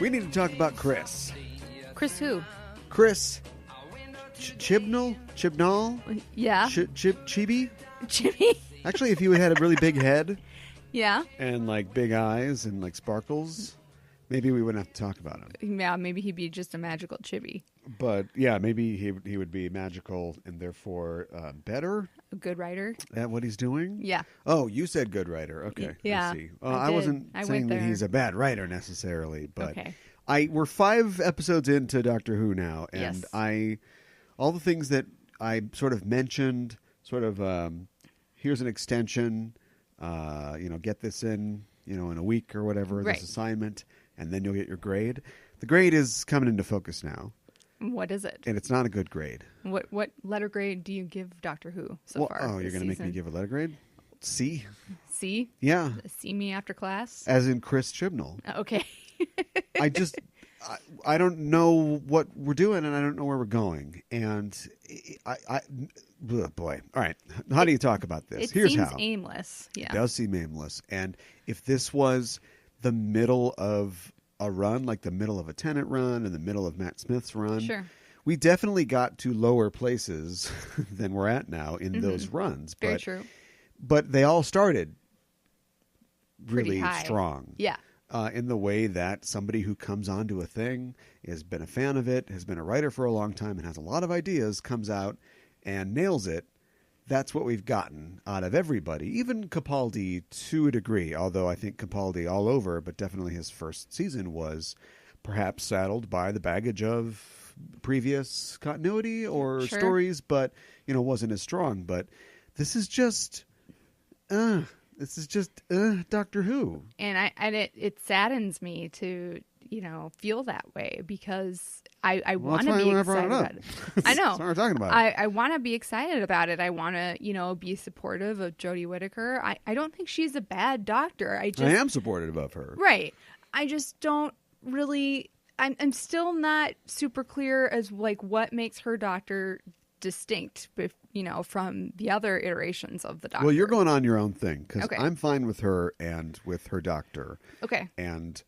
We need to talk about Chris. Chris who? Chris Chibnall? Yeah. Chibi? Jimmy? Actually, if he had a really big head Yeah. and like big eyes and like sparkles, maybe we wouldn't have to talk about him. Yeah, maybe he'd be just a magical chibi. But yeah, maybe he would be magical and therefore better A good writer. at what he's doing. Yeah. Oh, you said good writer. Okay. Yeah, I see. I wasn't did. I saying went that there. he's a bad writer necessarily, but Okay. we're 5 episodes into Doctor Who now, and Yes. all the things that I sort of mentioned, sort of here's an extension, get this in a week or whatever, Right. this assignment, and then you'll get your grade. The grade is coming into focus now, What is it? and it's not a good grade. What letter grade do you give Doctor Who so far? Oh, you're this going to make me season? give a letter grade? C? C? Yeah, See me after class? as in Chris Chibnall. Okay. I don't know what we're doing, and I don't know where we're going. And boy. All right. How do you talk about this? It Here's seems how. aimless. Yeah. It does seem aimless. And if this was the middle of a run, like the middle of a Tennant run and the middle of Matt Smith's run, Sure. we definitely got to lower places than we're at now in those runs. Very true. But they all started Pretty really high. strong. Yeah. In the way that somebody who comes onto a thing, has been a fan of it, has been a writer for a long time, and has a lot of ideas, comes out and nails it. That's what we've gotten out of everybody. Even Capaldi to a degree, although I think Capaldi all over, but definitely his first season was perhaps saddled by the baggage of previous continuity or Sure. stories, but wasn't as strong. But this is just Doctor Who. And it saddens me to feel that way because I want to be excited about it. I know. That's what we're talking about. I want to be excited about it. I want to be supportive of Jodie Whittaker. I don't think she's a bad doctor. I am supportive of her. Right. I just don't really. I'm still not super clear as like what makes her doctor distinct, from the other iterations of the doctor. Well, you're going on your own thing because Okay. I'm fine with her and with her doctor. Okay. And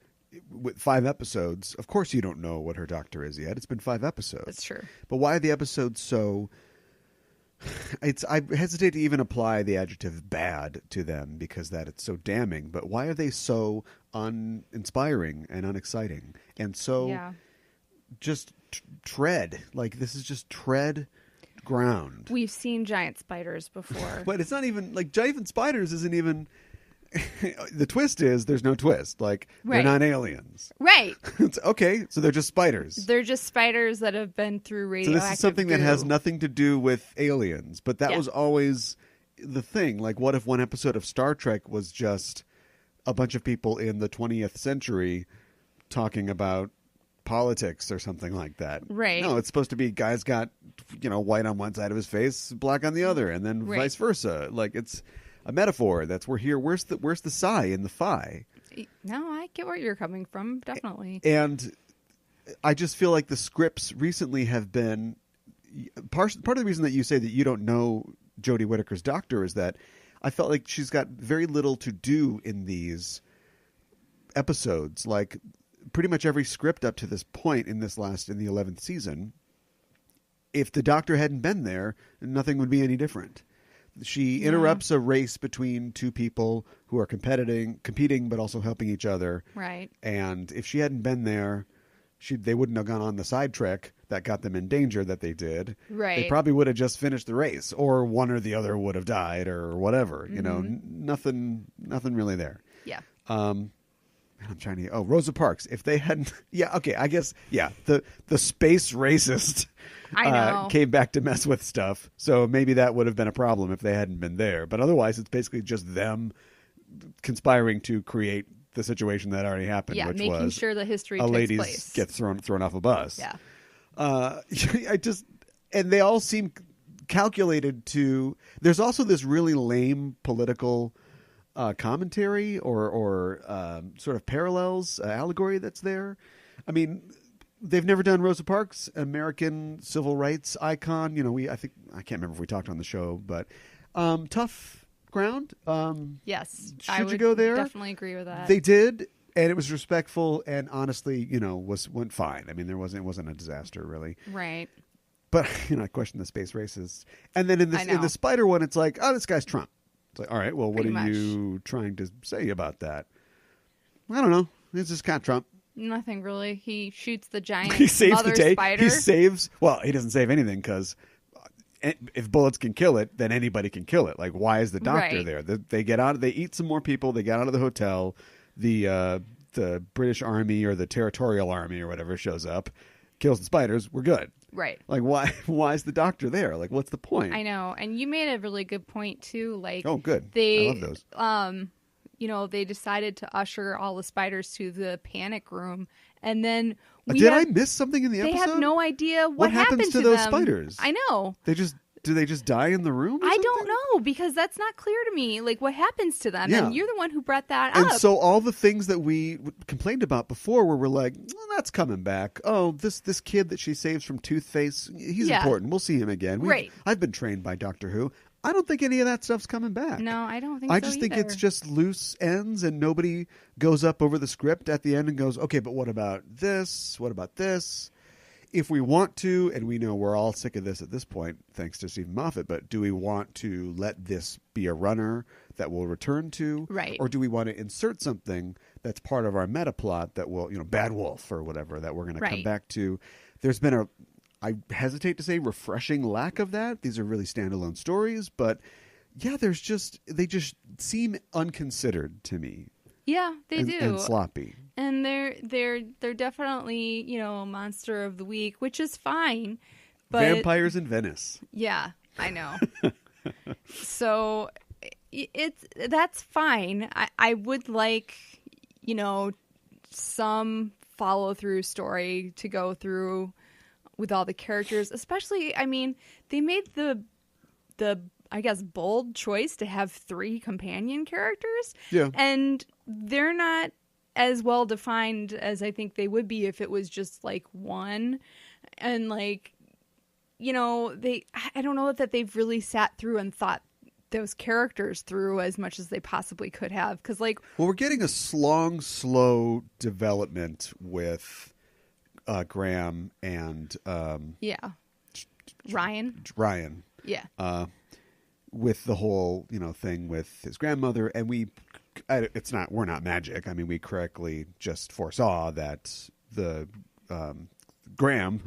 with 5 episodes, of course you don't know what her doctor is yet. It's been 5 episodes. That's true. But why are the episodes so... I hesitate to even apply the adjective bad to them because that it's so damning. But why are they so uninspiring and unexciting? And so just tread. Like, this is just tread ground. We've seen giant spiders before. But it's not even... Like, giant spiders isn't even... The twist is there's no twist. Like, Right. they're not aliens. Right. It's okay, so they're just spiders. They're just spiders that have been through So radioactive this is something goo. that has nothing to do with aliens. But that Yeah. was always the thing. Like, what if one episode of Star Trek was just a bunch of people in the 20th century talking about politics or something like that? Right. No, it's supposed to be guys got, white on one side of his face, black on the other, and then Right. vice versa. Like, it's a metaphor. That's we're here. Where's the psi in the phi? No, I get where you're coming from. Definitely. And I just feel like the scripts recently have been part of the reason that you say that you don't know Jodie Whittaker's doctor is that I felt like she's got very little to do in these episodes. Like pretty much every script up to this point in the 11th season, if the doctor hadn't been there, nothing would be any different. She interrupts a race between two people who are competing, but also helping each other. Right. And if she hadn't been there, they wouldn't have gone on the side trek that got them in danger that they did. Right. They probably would have just finished the race, or one or the other would have died, or whatever. Nothing really there. Yeah. I'm trying to. Oh, Rosa Parks. If they hadn't, I guess, the space racist. I know. Came back to mess with stuff, so maybe that would have been a problem if they hadn't been there. But otherwise, it's basically just them conspiring to create the situation that already happened, Yeah, which making was sure the history a takes lady place. gets thrown off a bus. Yeah. And they all seem calculated to. There's also this really lame political commentary or sort of parallels, allegory that's there. I mean, they've never done Rosa Parks, American civil rights icon. I think I can't remember if we talked on the show, but tough ground. Yes. Should I you would go there? definitely agree with that. They did And it was respectful, and honestly, went fine. I mean, it wasn't a disaster really. Right. But I question the space races. And then in the spider one, it's like, oh, this guy's Trump. It's like, all right, well, what are you trying to say about that? I don't know. It's just kind of Trump. Nothing really. He shoots the giant he saves mother the day. spider. He saves. Well, he doesn't save anything because if bullets can kill it, then anybody can kill it. Like, why is the doctor there? They get out. They eat some more people. They get out of the hotel. The British Army or the Territorial Army or whatever shows up, kills the spiders. We're good. Right. Like, why is the doctor there? Like, what's the point? I know. And you made a really good point, too. Like, oh, good. I love those. They decided to usher all the spiders to the panic room. And then I miss something in the episode? They have no idea what happens to them. those spiders. I know. Do they just die in the room? I don't know, because that's not clear to me. Like, what happens to them? Yeah. And you're the one who brought that up. And so all the things that we complained about before, where we're like, well, that's coming back. Oh, this kid that she saves from Toothface, he's important. We'll see him again. Right. I've been trained by Doctor Who. I don't think any of that stuff's coming back. No, I don't think so I just think it's just loose ends, and nobody goes up over the script at the end and goes, okay, but what about this? What about this? If we want to, and we know we're all sick of this at this point, thanks to Stephen Moffat, but do we want to let this be a runner that we'll return to? Right. Or do we want to insert something that's part of our meta plot that will, Bad Wolf or whatever, that we're going to come back to? There's been I hesitate to say refreshing lack of that. These are really standalone stories, but yeah, they just seem unconsidered to me. Yeah, they do. And sloppy. And they're definitely, a monster of the week, which is fine. But Vampires in Venice. Yeah, I know. So that's fine. I would like, some follow through story to go through with all the characters, especially, I mean, they made the I guess bold choice to have 3 companion characters. Yeah. And they're not as well defined as I think they would be if it was just like one. And like, I don't know that they've really sat through and thought those characters through as much as they possibly could have. Cause like, well, we're getting a long, slow development with Graham and Ryan. Yeah. With the whole, thing with his grandmother, and we're not magic. I mean, we correctly just foresaw that the Gran.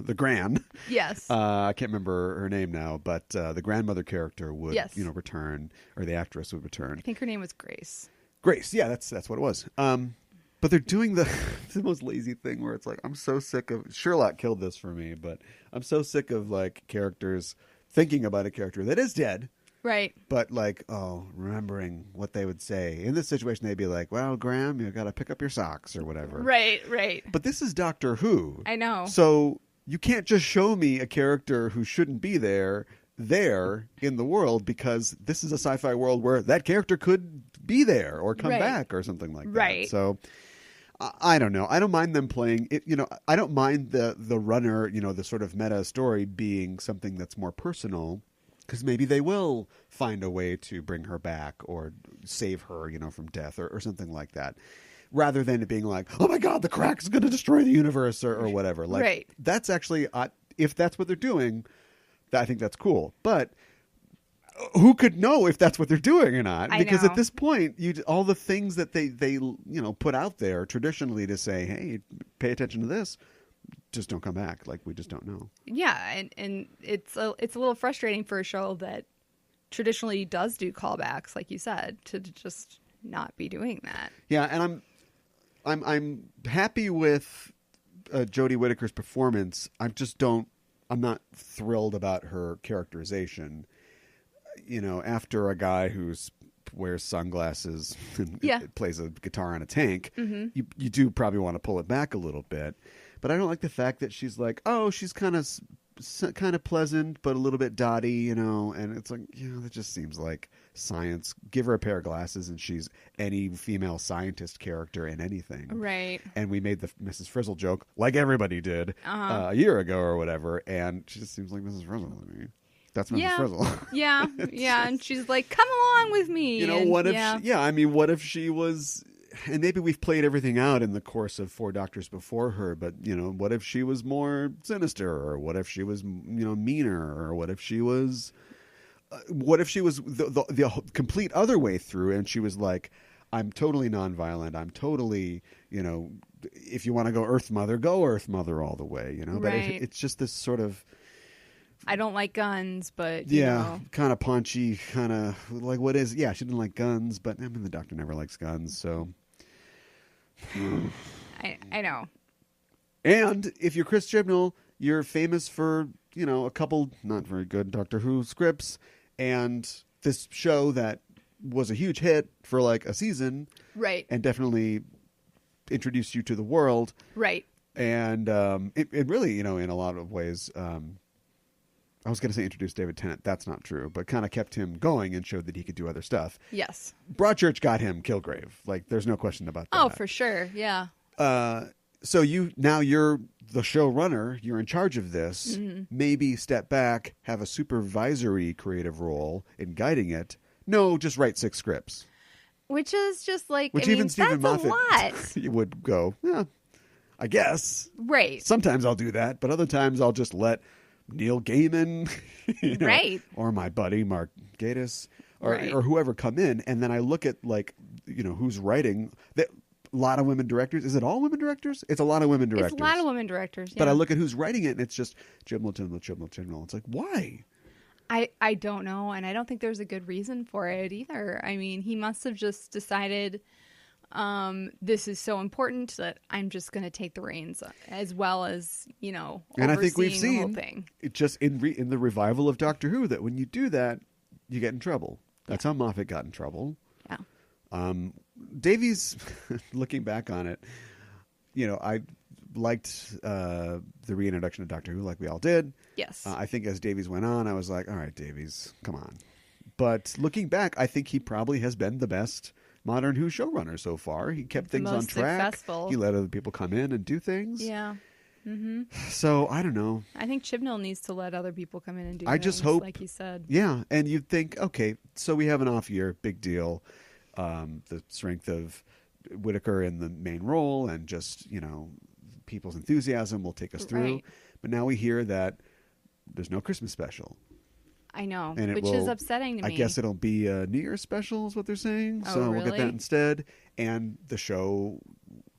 Yes. I can't remember her name now, but the grandmother character would, return, or the actress would return. I think her name was Grace. Grace, yeah, that's what it was. But they're doing the most lazy thing where it's like, I'm so sick of Sherlock killed this for me, but I'm so sick of like characters thinking about a character that is dead. Right. But like, remembering what they would say. In this situation, they'd be like, well, Graham, you got to pick up your socks or whatever. Right. But this is Doctor Who. I know. So you can't just show me a character who shouldn't be there in the world, because this is a sci-fi world where that character could be there or come back or something like that. Right. So I don't know. I don't mind them playing it. I don't mind the runner, the sort of meta story being something that's more personal. Because maybe they will find a way to bring her back or save her, from death or something like that. Rather than it being like, oh my God, the crack is going to destroy the universe or whatever. Like, that's actually, if that's what they're doing, I think that's cool. But who could know if that's what they're doing or not? Because at this point, all the things that they put out there traditionally to say, hey, pay attention to this, just don't come back. Like, we just don't know. Yeah, and it's a little frustrating for a show that traditionally does do callbacks, like you said, to just not be doing that. Yeah, and I'm happy with Jodie Whittaker's performance. I'm not thrilled about her characterization. After a guy who wears sunglasses and plays a guitar in a tank, you do probably want to pull it back a little bit. But I don't like the fact that she's like, oh, she's kind of pleasant, but a little bit dotty, and it's like, that just seems like science. Give her a pair of glasses and she's any female scientist character in anything. Right. And we made the Mrs. Frizzle joke, like everybody did a year ago or whatever, and she just seems like Mrs. Frizzle to me. That's Mrs. Frizzle. Yeah. And she's like, come along with me. What if she was and maybe we've played everything out in the course of 4 Doctors before her, but, what if she was more sinister, or what if she was, meaner, or what if she was the complete other way through, and she was like, I'm totally nonviolent. I'm totally, if you want to go Earth Mother, go Earth Mother all the way, But Right. it's just this sort of, I don't like guns, but kind of paunchy, kind of like, what is? Yeah, she didn't like guns, but I mean, the Doctor never likes guns, so. I know. And if you're Chris Chibnall, you're famous for a couple not very good Doctor Who scripts, and this show that was a huge hit for like a season, Right. and definitely introduced you to the world, Right. and it really, in a lot of ways, I was going to say introduced David Tennant. That's not true, but kind of kept him going and showed that he could do other stuff. Yes. Broadchurch got him Kilgrave. Like, there's no question about that. Oh, for sure. Yeah. So you're the showrunner. You're in charge of this. Mm-hmm. Maybe step back, have a supervisory creative role in guiding it. No, just write 6 scripts. Which is just like, Which I mean, even Stephen that's Moffat a lot. would go, yeah, I guess. Right. Sometimes I'll do that, but other times I'll just let Neil Gaiman, Right. or my buddy Mark Gatiss, or Right. or whoever come in, and then I look at like who's writing. A lot of women directors. Is it all women directors? It's a lot of women directors. It's a lot of women directors. Yeah. But I look at who's writing it, and it's just Chibnall. It's like, why? I don't know, and I don't think there's a good reason for it either. I mean, he must have just decided this is so important that I'm just going to take the reins, as well as And I think we've overseeing the seen whole thing. it just in the revival of Doctor Who that when you do that, you get in trouble. That's how Moffat got in trouble. Yeah. Davies, looking back on it, I liked the reintroduction of Doctor Who, like we all did. Yes. I think as Davies went on, I was like, all right, Davies, come on. But looking back, I think he probably has been the best modern Who showrunner so far. He kept things on most track. successful. He let other people come in and do things. Yeah. Mm-hmm. So I don't know. I think Chibnall needs to let other people come in and do I just things, hope- like you said. Yeah, and you'd think, okay, so we have an off year, big deal. The strength of Whittaker in the main role and just, people's enthusiasm will take us through. Right. But now we hear that there's no Christmas special. I know, And it which will- is upsetting to I me. guess it'll be a New Year's special is what they're saying. Oh, So we'll get that really? instead. And the show,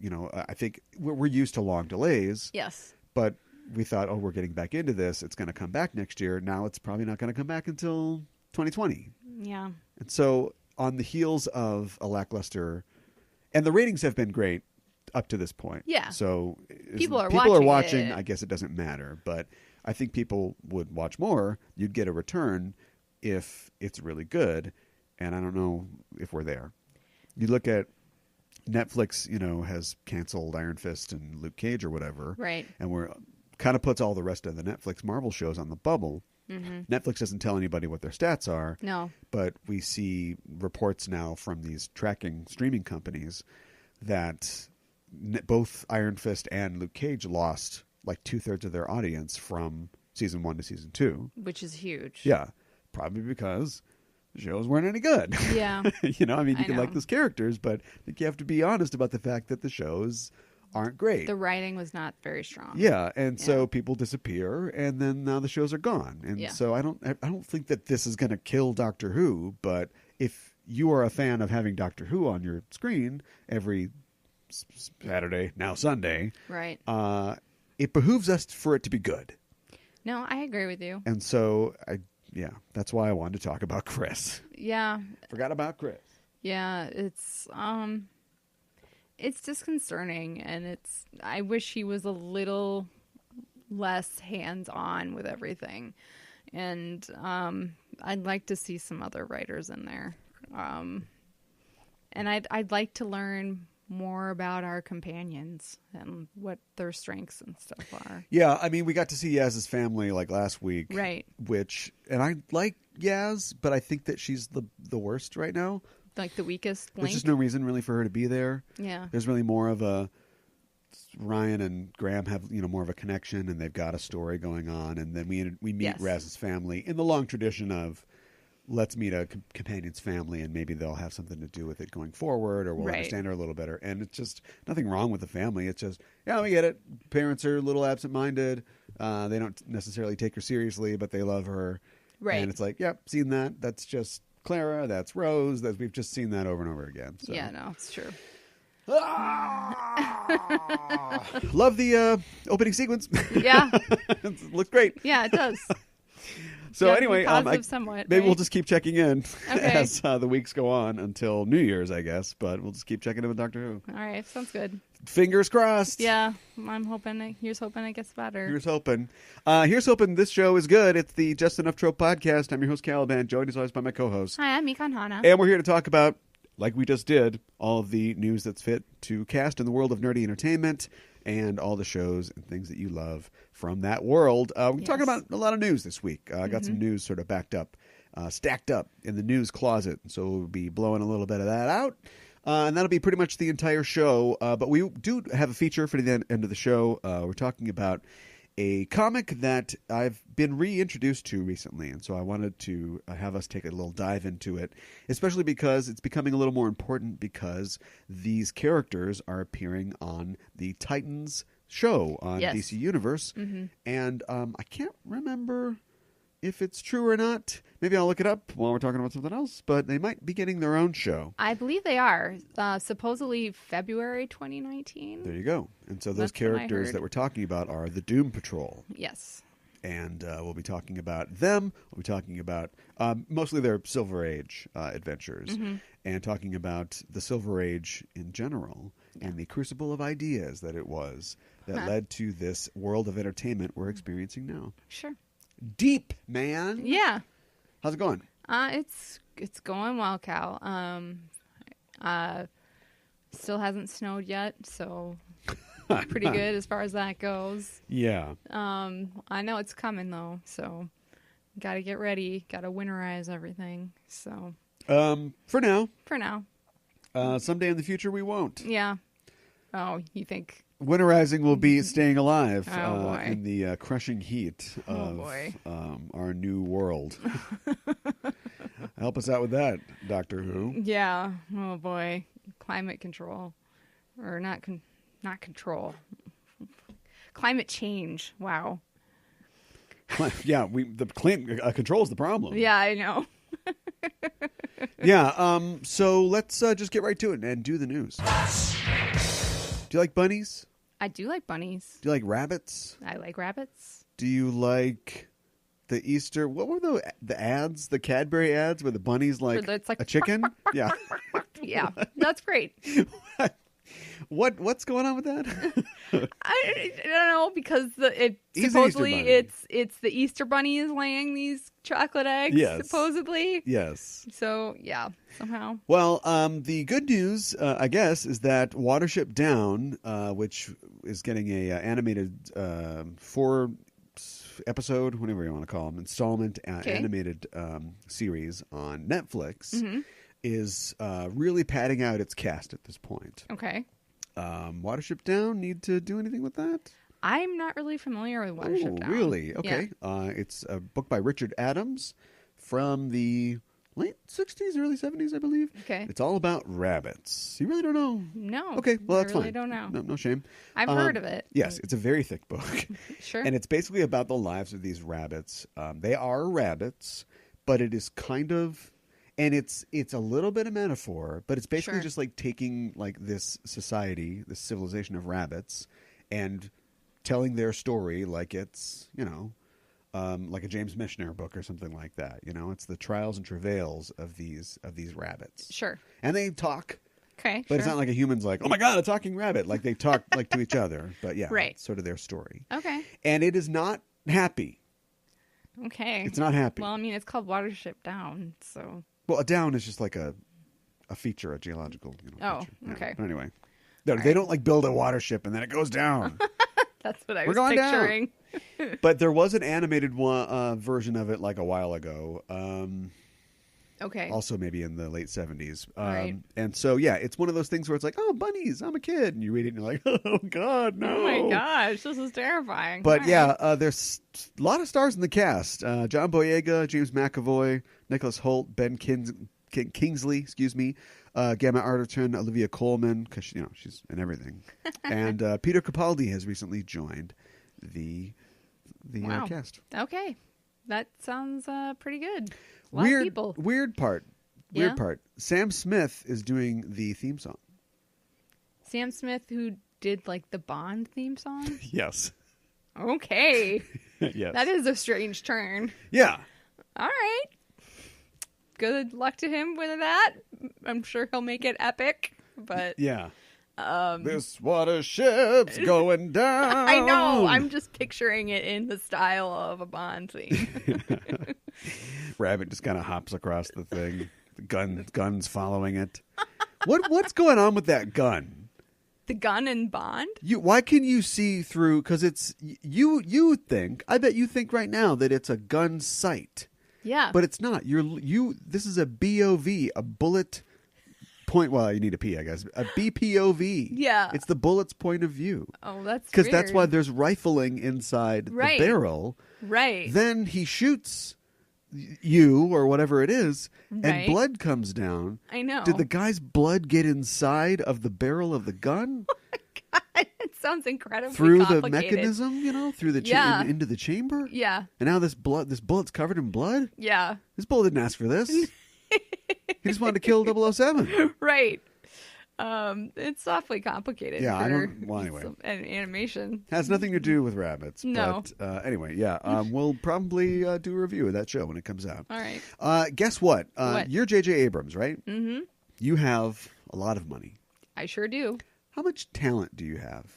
I think we're used to long delays, Yes. but we thought, oh, we're getting back into this. It's going to come back next year. Now it's probably not going to come back until 2020. Yeah. And so on the heels of a lackluster, and the ratings have been great up to this point. Yeah. So People are watching. watching it. I guess it doesn't matter, but I think people would watch more. You'd get a return if it's really good, and I don't know if we're there. You look at Netflix, has canceled Iron Fist and Luke Cage or whatever, Right. and we're kind of puts all the rest of the Netflix Marvel shows on the bubble. Mm-hmm. Netflix doesn't tell anybody what their stats are, No. but we see reports now from these tracking streaming companies that both Iron Fist and Luke Cage lost like 2/3 of their audience from season 1 to season 2. Which is huge. Yeah, probably because the shows weren't any good. Yeah. You I can know. like those characters, but I think you have to be honest about the fact that the shows aren't great. The writing was not very strong. Yeah, and so Yeah. people disappear, and then now the shows are gone, and Yeah. so I don't think that this is going to kill Doctor Who. But if you are a fan of having Doctor Who on your screen every Saturday, now Sunday, Right. it behooves us for it to be good. No, I agree with you. And so, that's why I wanted to talk about Chris. Yeah. Forgot about Chris. Yeah. It's disconcerting, and I wish he was a little less hands-on with everything. And I'd like to see some other writers in there. And I'd like to learn more about our companions and what their strengths and stuff are. Yeah, I mean, we got to see Yaz's family like last week, Right. and I like Yaz, but I think that she's the worst right now. Like the weakest link. There's just no reason really for her to be there. Yeah. There's really more of a Ryan and Graham have more of a connection, and they've got a story going on, and then we meet Yes. Raz's family in the long tradition of let's meet a companion's family, and maybe they'll have something to do with it going forward, or we'll Right. understand her a little better. And it's just nothing wrong with the family. It's just, yeah, we get it. Parents are a little absent-minded. They don't necessarily take her seriously, but they love her. Right. And it's like, yep, seen that. That's just Clara. That's Rose. We've just seen that over and over again. So. Yeah, no, it's true. Love the opening sequence. Yeah. It looks great. Yeah, it does. So Yeah, anyway, positive somewhat, maybe right? we'll just keep checking in Okay. as the weeks go on until New Year's, I guess. But we'll just keep checking in with Doctor Who. All right, sounds good. Fingers crossed. Yeah, I'm hoping. Here's hoping it gets better. Here's hoping. Here's hoping this show is good. It's the Just Enough Trope podcast. I'm your host, Caliban, joined as always by my co-host. Hi, I'm Mikan Hana. And we're here to talk about, like we just did, all of the news that's fit to cast in the world of nerdy entertainment and all the shows and things that you love from that world. We're talking about a lot of news this week. Got some news sort of backed up, stacked up in the news closet. So we'll be blowing a little bit of that out. And that'll be pretty much the entire show. But we do have a feature for the end of the show. We're talking about a comic that I've been reintroduced to recently, and so I wanted to have us take a little dive into it, especially because it's becoming a little more important because these characters are appearing on the Titans show on DC Universe, and I can't remember if it's true or not. Maybe I'll look it up while we're talking about something else, but they might be getting their own show. I believe they are. Supposedly February 2019. There you go. And so those That's what I characters heard. that we're talking about are the Doom Patrol. Yes. And we'll be talking about them. We'll be talking about mostly their Silver Age adventures, and talking about the Silver Age in general and the crucible of ideas that it was that led to this world of entertainment we're experiencing now. Sure. Deep, man. Yeah. How's it going? It's going well, Cal. Still hasn't snowed yet, so pretty good as far as that goes. Yeah. I know it's coming though, so got to get ready. Got to winterize everything. So For now. Someday in the future we won't. Yeah. Oh, you think? Winterizing will be staying alive boy. in the crushing heat of our new world. Help us out with that, Doctor Who. Yeah. Oh boy. Climate control, or not control. Climate change. Wow. Yeah, the control is the problem. Yeah, I know. Yeah. So let's just get right to it and do the news. Do you like bunnies? I do like bunnies. Do you like rabbits? I like rabbits. Do you like the Easter? What were the ads? The Cadbury ads where the bunny's like, It's like a chicken? Yeah. Yeah, that's great. What's going on with that? I don't know, because He's an Easter supposedly bunny. it's the Easter bunny is laying these chocolate eggs. Yes. Supposedly. Yes. So yeah, somehow. Well, the good news, I guess, is that Watership Down, which is getting a animated 4-episode, whatever you want to call them, installment animated series on Netflix, is really padding out its cast at this point. Okay. Watership Down need to do anything with that? I'm not really familiar with Watership Down. Really? Okay. Yeah. It's a book by Richard Adams from the late 60s, early 70s, I believe. Okay. It's all about rabbits. You really don't know? No. Okay, well, that's I really fine. don't know. No shame. I've heard of it. Yes, it's a very thick book. Sure. And it's basically about the lives of these rabbits. They are rabbits, but it is kind of... And it's a little bit of metaphor, but it's basically just like taking like this society, this civilization of rabbits, and telling their story like it's, like a James Michener book or something like that. It's the trials and travails of these rabbits. Sure. And they talk. Okay. But it's not like a human's like, oh my God, a talking rabbit. Like they talk like to each other. But yeah, Right. it's sort of their story. Okay. And it is not happy. Okay. It's not happy. Well, I mean, it's called Watership Down, so. Well, a down is just like a feature, a geological feature. Yeah. Okay. But anyway, they don't like build a watership and then it goes down. That's what I We're was going down. picturing. But there was an animated version of it like a while ago. Okay. Also maybe in the late 70s. Right. And so, yeah, it's one of those things where it's like, oh, bunnies, I'm a kid. And you read it and you're like, oh, God, no. Oh my gosh, this is terrifying. But All yeah, right. there's a lot of stars in the cast. John Boyega, James McAvoy, Nicholas Hoult, Ben Kingsley, Gemma Arterton, Olivia Colman, because she's in everything. And Peter Capaldi has recently joined the cast. Okay. That sounds pretty good. A lot of people. Weird part. Sam Smith is doing the theme song. Sam Smith, who did like the Bond theme song? Yes. Okay. Yes. That is a strange turn. Yeah. All right. Good luck to him with that. I'm sure he'll make it epic, but yeah. This watership's going down. I know. I'm just picturing it in the style of a Bond theme. Rabbit just kind of hops across the thing. The gun's following it. What's going on with that gun? The gun in Bond? Why can you see through? Because it's you think. I bet you think right now that it's a gun sight. Yeah, but it's not. This is a BOV, a bullet point. Well, you need a P, I guess. A BPOV. Yeah, it's the bullet's point of view. Oh, that's because that's why there's rifling inside the barrel. Right. Then he shoots you or whatever it is, right. and blood comes down. I know. Did the guy's blood get inside of the barrel of the gun? Oh my God, it sounds incredibly through complicated. the mechanism, through the into the chamber. Yeah. And now this bullet's covered in blood. Yeah. This bullet didn't ask for this. He just wanted to kill 007. Right. It's awfully complicated. Yeah, anyway. An animation has nothing to do with rabbits. No. But anyway, yeah, we'll probably do a review of that show when it comes out. All right. Guess what? What? You're J.J. Abrams, right? Mm-hmm. You have a lot of money. I sure do. How much talent do you have?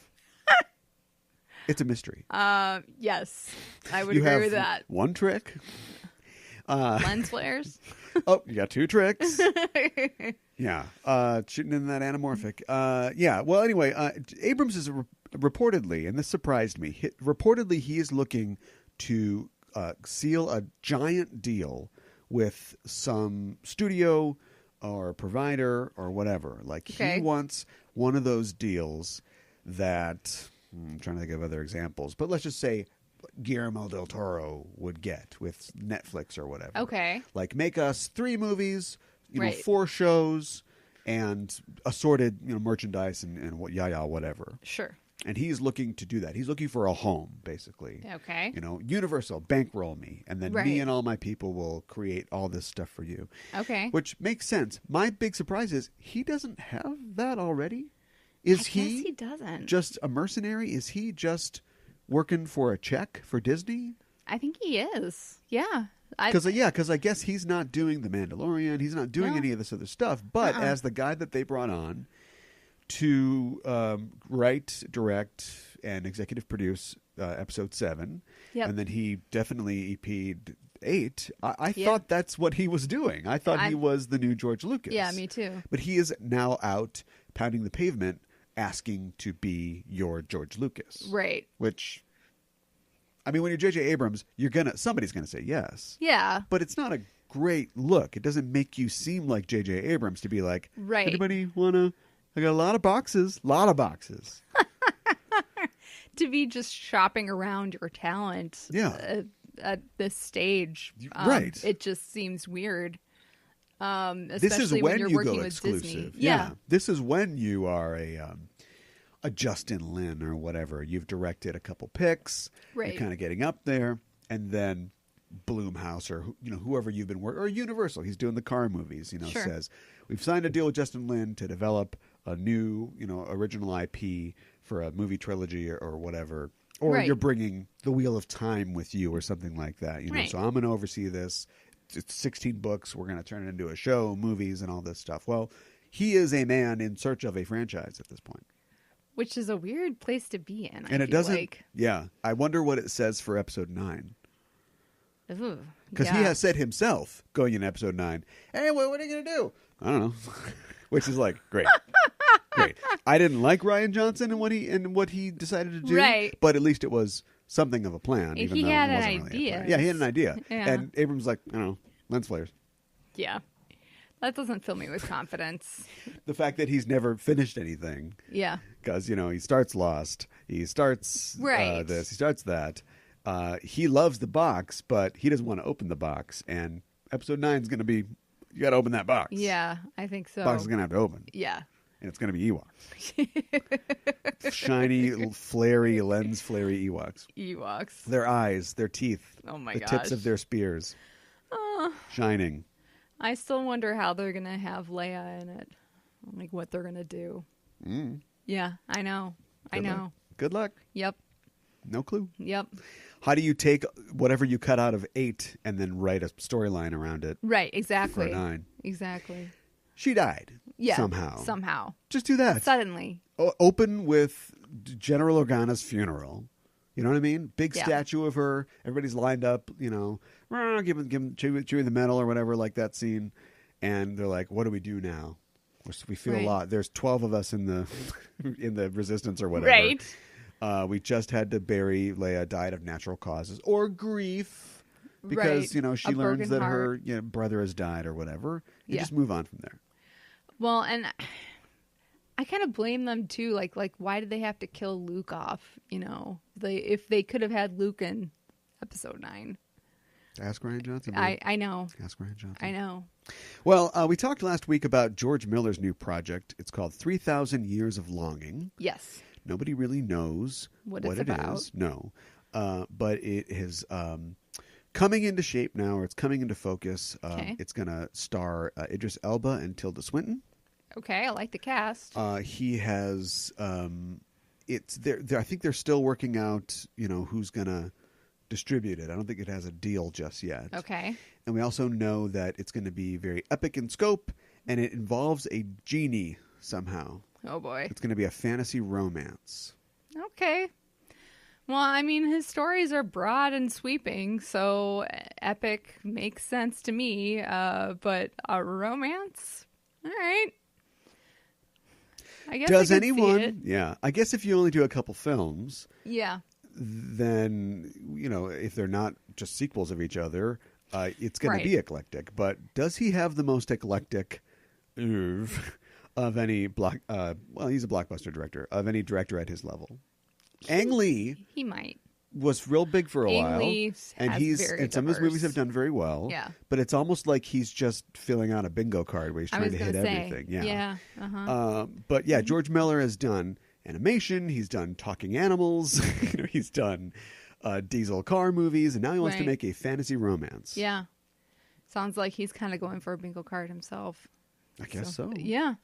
It's a mystery. Yes, I would you agree have with that. One trick. Lens flares. Oh, you got two tricks. Yeah. Shooting in that anamorphic. Yeah. Well, anyway, Abrams is reportedly, and this surprised me, reportedly he is looking to seal a giant deal with some studio or provider or whatever. Like he wants one of those deals that, I'm trying to think of other examples, but let's just say Guillermo del Toro would get with Netflix or whatever. Okay. Like make us 3 movies, right. 4 shows, and assorted, merchandise and whatever. Sure. And he's looking to do that. He's looking for a home, basically. Okay. Universal, bankroll me, and then right. me and all my people will create all this stuff for you. Okay. Which makes sense. My big surprise is he doesn't have that already. I guess he doesn't. Just a mercenary? Is he just working for a check for Disney? I think he is. Yeah. Because I guess he's not doing The Mandalorian. He's not doing any of this other stuff. But as the guy that they brought on to write, direct, and executive produce episode 7, and then he definitely EP'd 8, I thought that's what he was doing. I thought he was the new George Lucas. Yeah, me too. But he is now out pounding the pavement asking to be your George Lucas. Right. Which, I mean, when you're J.J. Abrams, somebody's gonna say yes. Yeah. But it's not a great look. It doesn't make you seem like J.J. Abrams to be like, right. Anybody wanna? I got a lot of boxes. To be just shopping around your talent. Yeah. At this stage, right? It just seems weird. Especially this is when you're you working go with exclusive. Disney. Yeah. This is when you are a Justin Lin or whatever. You've directed a couple picks. Right. You're kind of getting up there, and then Blumhouse or whoever you've been working, or Universal. He's doing the car movies. Sure. Says we've signed a deal with Justin Lin to develop a new original IP for a movie trilogy or whatever. Or right. you're bringing The Wheel of Time with you or something like that. Right. So I'm going to oversee this. It's 16 books. We're going to turn it into a show, movies, and all this stuff. Well, he is a man in search of a franchise at this point. Which is a weird place to be in. And it doesn't. Like. Yeah. I wonder what it says for episode 9. Because he he has said himself going in episode 9, hey, what are you going to do? I don't know. Which is like, great. Great. I didn't like Rian Johnson and what he decided to do. Right. But at least it was something of a plan. He had an idea. Yeah, he had an idea. Yeah. And Abrams like, I don't know, lens flares. Yeah. that doesn't fill me with confidence. The fact that he's never finished anything. Yeah. Because, he starts Lost. He starts Right. this. He starts that. He loves the box, but he doesn't want to open the box. And episode 9 is going to be, you got to open that box. Yeah, I think so. The box is going to have to open. Yeah. And it's going to be Ewoks. Shiny, flary Ewoks. Ewoks. Their eyes, their teeth. Oh my the gosh. tips of their spears. Shining. I still wonder how they're going to have Leia in it. Like what they're going to do. Yeah, I know. Good luck. Yep. No clue. Yep. How do you take whatever you cut out of 8 and then write a storyline around it? Right, exactly. For 9. Exactly. She died. Yeah. Somehow. Just do that. Suddenly. Open with General Organa's funeral. You know what I mean? Big statue of her. Everybody's lined up, giving chewing the metal or whatever, like that scene. And they're like, what do we do now? We feel a lot. There's 12 of us in the in the resistance or whatever. Right. We just had to bury Leia, died of natural causes or grief because, she learns that her brother has died or whatever. You just move on from there. Well, and I kind of blame them too. Like, why did they have to kill Luke off? If they could have had Luke in episode 9. Ask Ryan Johnson. I know. Ask Ryan Johnson. I know. Well, we talked last week about George Miller's new project. It's called 3,000 Years of Longing. Yes. Nobody really knows what it about. is. No. But it is coming into shape now, or it's coming into focus. It's going to star Idris Elba and Tilda Swinton. Okay, I like the cast. He has it's there. I think they're still working out, who's going to distribute it. I don't think it has a deal just yet. Okay. And we also know that it's going to be very epic in scope, and it involves a genie somehow. Oh boy. It's going to be a fantasy romance. Okay. Well, I mean, his stories are broad and sweeping, so epic makes sense to me. But a romance? All right. I guess Does I could anyone? see it. Yeah. I guess if you only do a couple films, Yeah. then, if they're not just sequels of each other, it's going to be eclectic. But does he have the most eclectic oeuvre of any he's a blockbuster director, of any director at his level? Ang Lee He might. was real big for a Ang while, Lee and has some of his movies have done very well. Yeah. But it's almost like he's just filling out a bingo card where he's trying to hit everything. Yeah. Yeah. Uh-huh. But yeah, George Miller has done animation. He's done talking animals. He's done diesel car movies, and now he wants to make a fantasy romance. Yeah. Sounds like he's kind of going for a bingo card himself. I guess so. Yeah.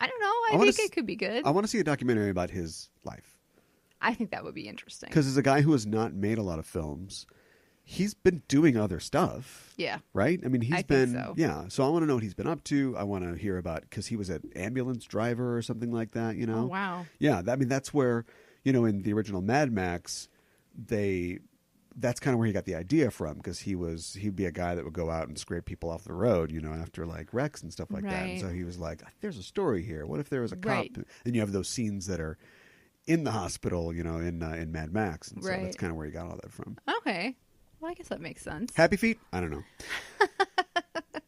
I don't know. I think it could be good. I want to see a documentary about his life. I think that would be interesting. Because as a guy who has not made a lot of films, he's been doing other stuff. Yeah. Right? I mean, I think so. Yeah. So I want to know what he's been up to. I want to hear about, because he was an ambulance driver or something like that, Oh, wow. Yeah. That's where, in the original Mad Max, that's kind of where he got the idea from, because he'd be a guy that would go out and scrape people off the road, after like wrecks and stuff like that. And so he was like, there's a story here. What if there was a cop? Right. And you have those scenes that are in the hospital, in Mad Max. And so Right. that's kind of where he got all that from. Okay. Well, I guess that makes sense. Happy Feet? I don't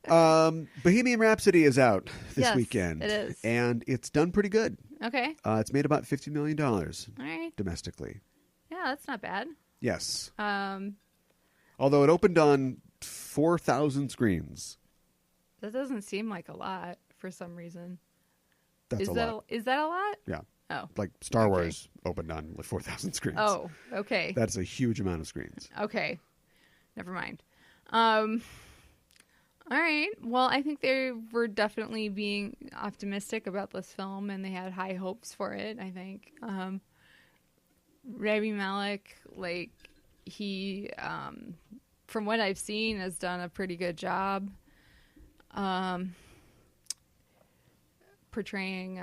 know. Bohemian Rhapsody is out this weekend. It is. And it's done pretty good. Okay. It's made about $50 million All right. domestically. Yeah, that's not bad. Yes. That Although it opened on 4,000 screens. doesn't seem like a lot for some reason. That's a lot. Is that a lot? Yeah. Oh. Like Star Wars opened on like 4,000 screens. Oh, okay. That's a huge amount of screens. Okay. Never mind. All right. Well, I think they were definitely being optimistic about this film, and they had high hopes for it, I think. Rami Malek, he, from what I've seen, has done a pretty good job portraying,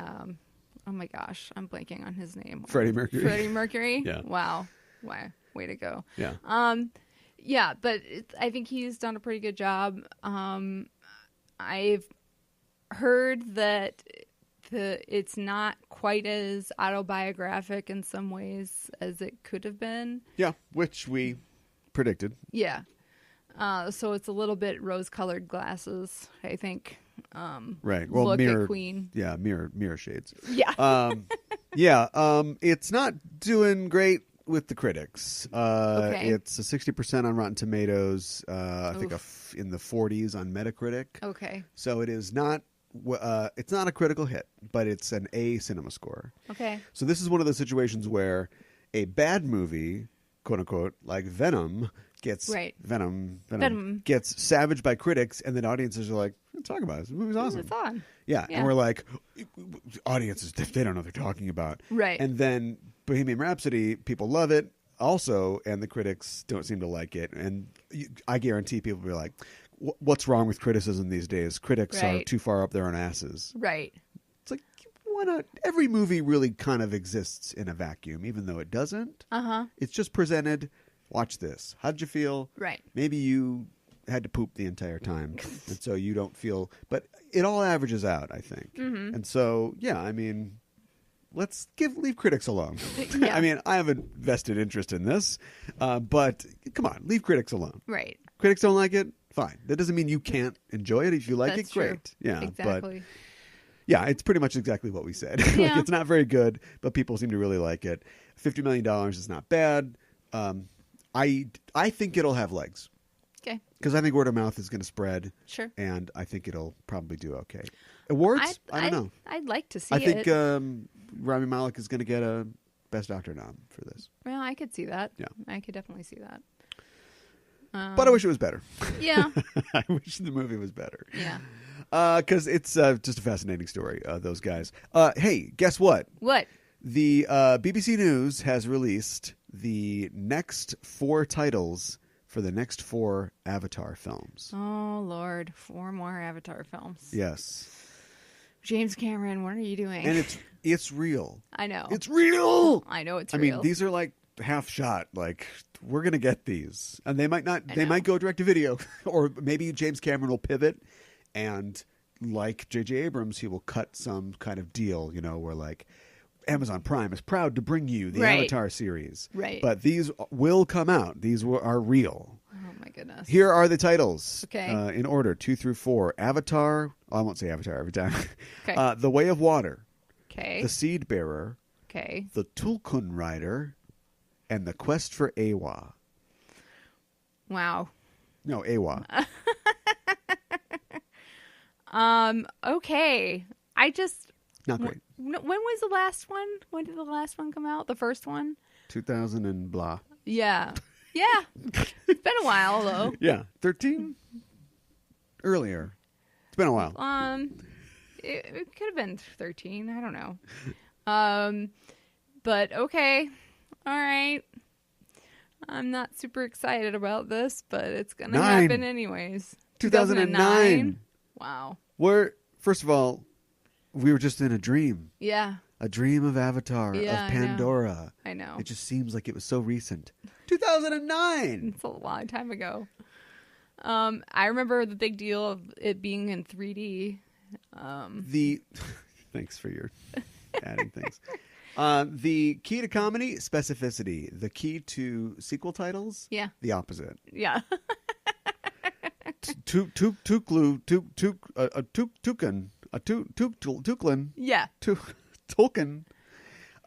oh my gosh, I'm blanking on his name. Freddie Mercury. Freddie Mercury? Yeah. Wow. Way to go. Yeah. Yeah, but I think he's done a pretty good job. I've heard that it's not quite as autobiographic in some ways as it could have been. Yeah, which we predicted. Yeah. So it's a little bit rose-colored glasses, I think. Right. Well, look mirror. at Queen. Yeah, mirror shades. Yeah. It's not doing great with the critics. Okay. It's a 60% on Rotten Tomatoes. I think in the 40s on Metacritic. Okay. So it is not. It's not a critical hit, but it's an A cinema score. Okay. So this is one of those situations where a bad movie, quote unquote, like Venom, gets Venom gets savaged by critics, and then audiences are like, "Talk about it. This movie's awesome. It's on." Yeah, and we're like, audiences, they don't know what they're talking about, right? And then Bohemian Rhapsody, people love it also, and the critics don't seem to like it, and I guarantee people will be like, what's wrong with criticism these days? Critics are too far up their own asses. Right. It's like, why not? Every movie really kind of exists in a vacuum, even though it doesn't. It's just presented. Watch this. How did you feel? Right. Maybe you had to poop the entire time, and so you don't feel. But it all averages out, I think. Mm-hmm. And so, yeah, I mean, let's leave critics alone. Yeah. I mean, I have a vested interest in this, but come on, leave critics alone. Right. Critics don't like it. Fine. That doesn't mean you can't enjoy it. If you like That's it, great. True. Yeah, exactly. But yeah, it's pretty much exactly what we said. Yeah. Like, it's not very good, but people seem to really like it. $50 million is not bad. I think it'll have legs. Okay. Because I think word of mouth is going to spread. Sure. And I think it'll probably do okay. Awards? I don't know. I'd like to see I it. think Rami Malek is going to get a Best Actor nom for this. Well, I could see that. Yeah. I could definitely see that. But I wish it was better. Yeah. I wish the movie was better. Yeah. Because it's just a fascinating story, those guys. Hey, guess what? What? The BBC News has released the next 4 titles for the next 4 Avatar films. Oh, Lord. 4 more Avatar films. Yes. James Cameron, what are you doing? And it's real. I know. It's real! I know it's real. real. I mean, these are like half shot. Like, we're going to get these. And they might not. They might go direct to video. Or maybe James Cameron will pivot and, like J.J. Abrams, he will cut some kind of deal, where like Amazon Prime is proud to bring you the Avatar series. Right. But these will come out. These are real. Oh, my goodness. Here are the titles. Okay. In order, 2 through 4. Avatar. I won't say Avatar every time. Okay. The Way of Water. Okay. The Seed Bearer. Okay. The Tulkun Rider. And The Quest for Awa. Wow. No, Awa. Okay. Not great. When was the last one? When did the last one come out? The first one? 2000 and blah. Yeah. Yeah. It's been a while, though. Yeah. 13? Earlier. It's been a while. It could have been 13. I don't know. But okay. All right. I'm not super excited about this, but it's going to happen anyways. 2009. Wow. First of all, we were just in a dream. Yeah. A dream of Avatar, of Pandora. I know. It just seems like it was so recent. 2009! It's a long time ago. I remember the big deal of it being in 3D. Thanks for your adding things. The key to comedy, specificity. The key to sequel titles, the opposite. Yeah. Tuklin. Yeah. Tolkien.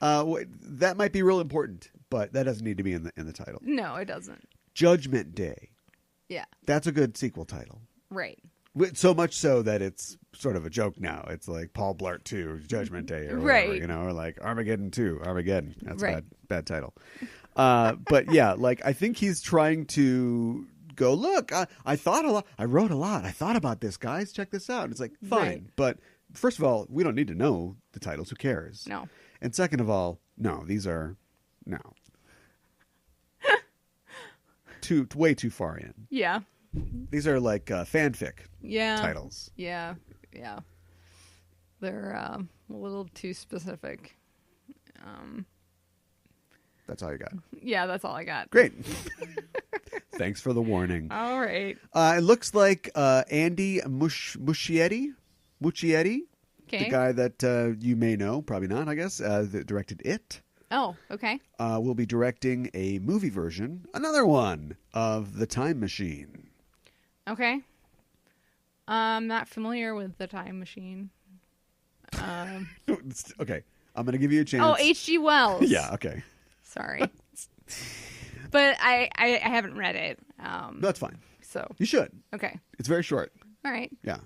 That might be real important, but that doesn't need to be in the title. No, it doesn't. Judgment Day. Yeah. That's a good sequel title. Right. So much so that it's sort of a joke now. It's like Paul Blart 2, Judgment Day, or whatever, or like Armageddon 2, Armageddon. That's a bad title. But yeah, like I think he's trying to go, look, I thought a lot. I wrote a lot. I thought about this, guys. Check this out. And it's like, fine. Right. But first of all, we don't need to know the titles. Who cares? No. And second of all, no, these are, no. Way too far in. Yeah. These are like fanfic titles. Yeah. Yeah. They're a little too specific. That's all you got. Yeah, that's all I got. Great. Thanks for the warning. All right. It looks like Andy Muschietti, Okay. the guy that you may know, probably not, I guess, that directed It. Oh, okay. Will be directing a movie version, another one, of The Time Machine. Okay. I'm not familiar with the Time Machine. Okay, I'm going to give you a chance. Oh, H.G. Wells. Yeah, okay. Sorry. But I haven't read it. That's fine. So You should. okay. It's very short. All right. Yeah.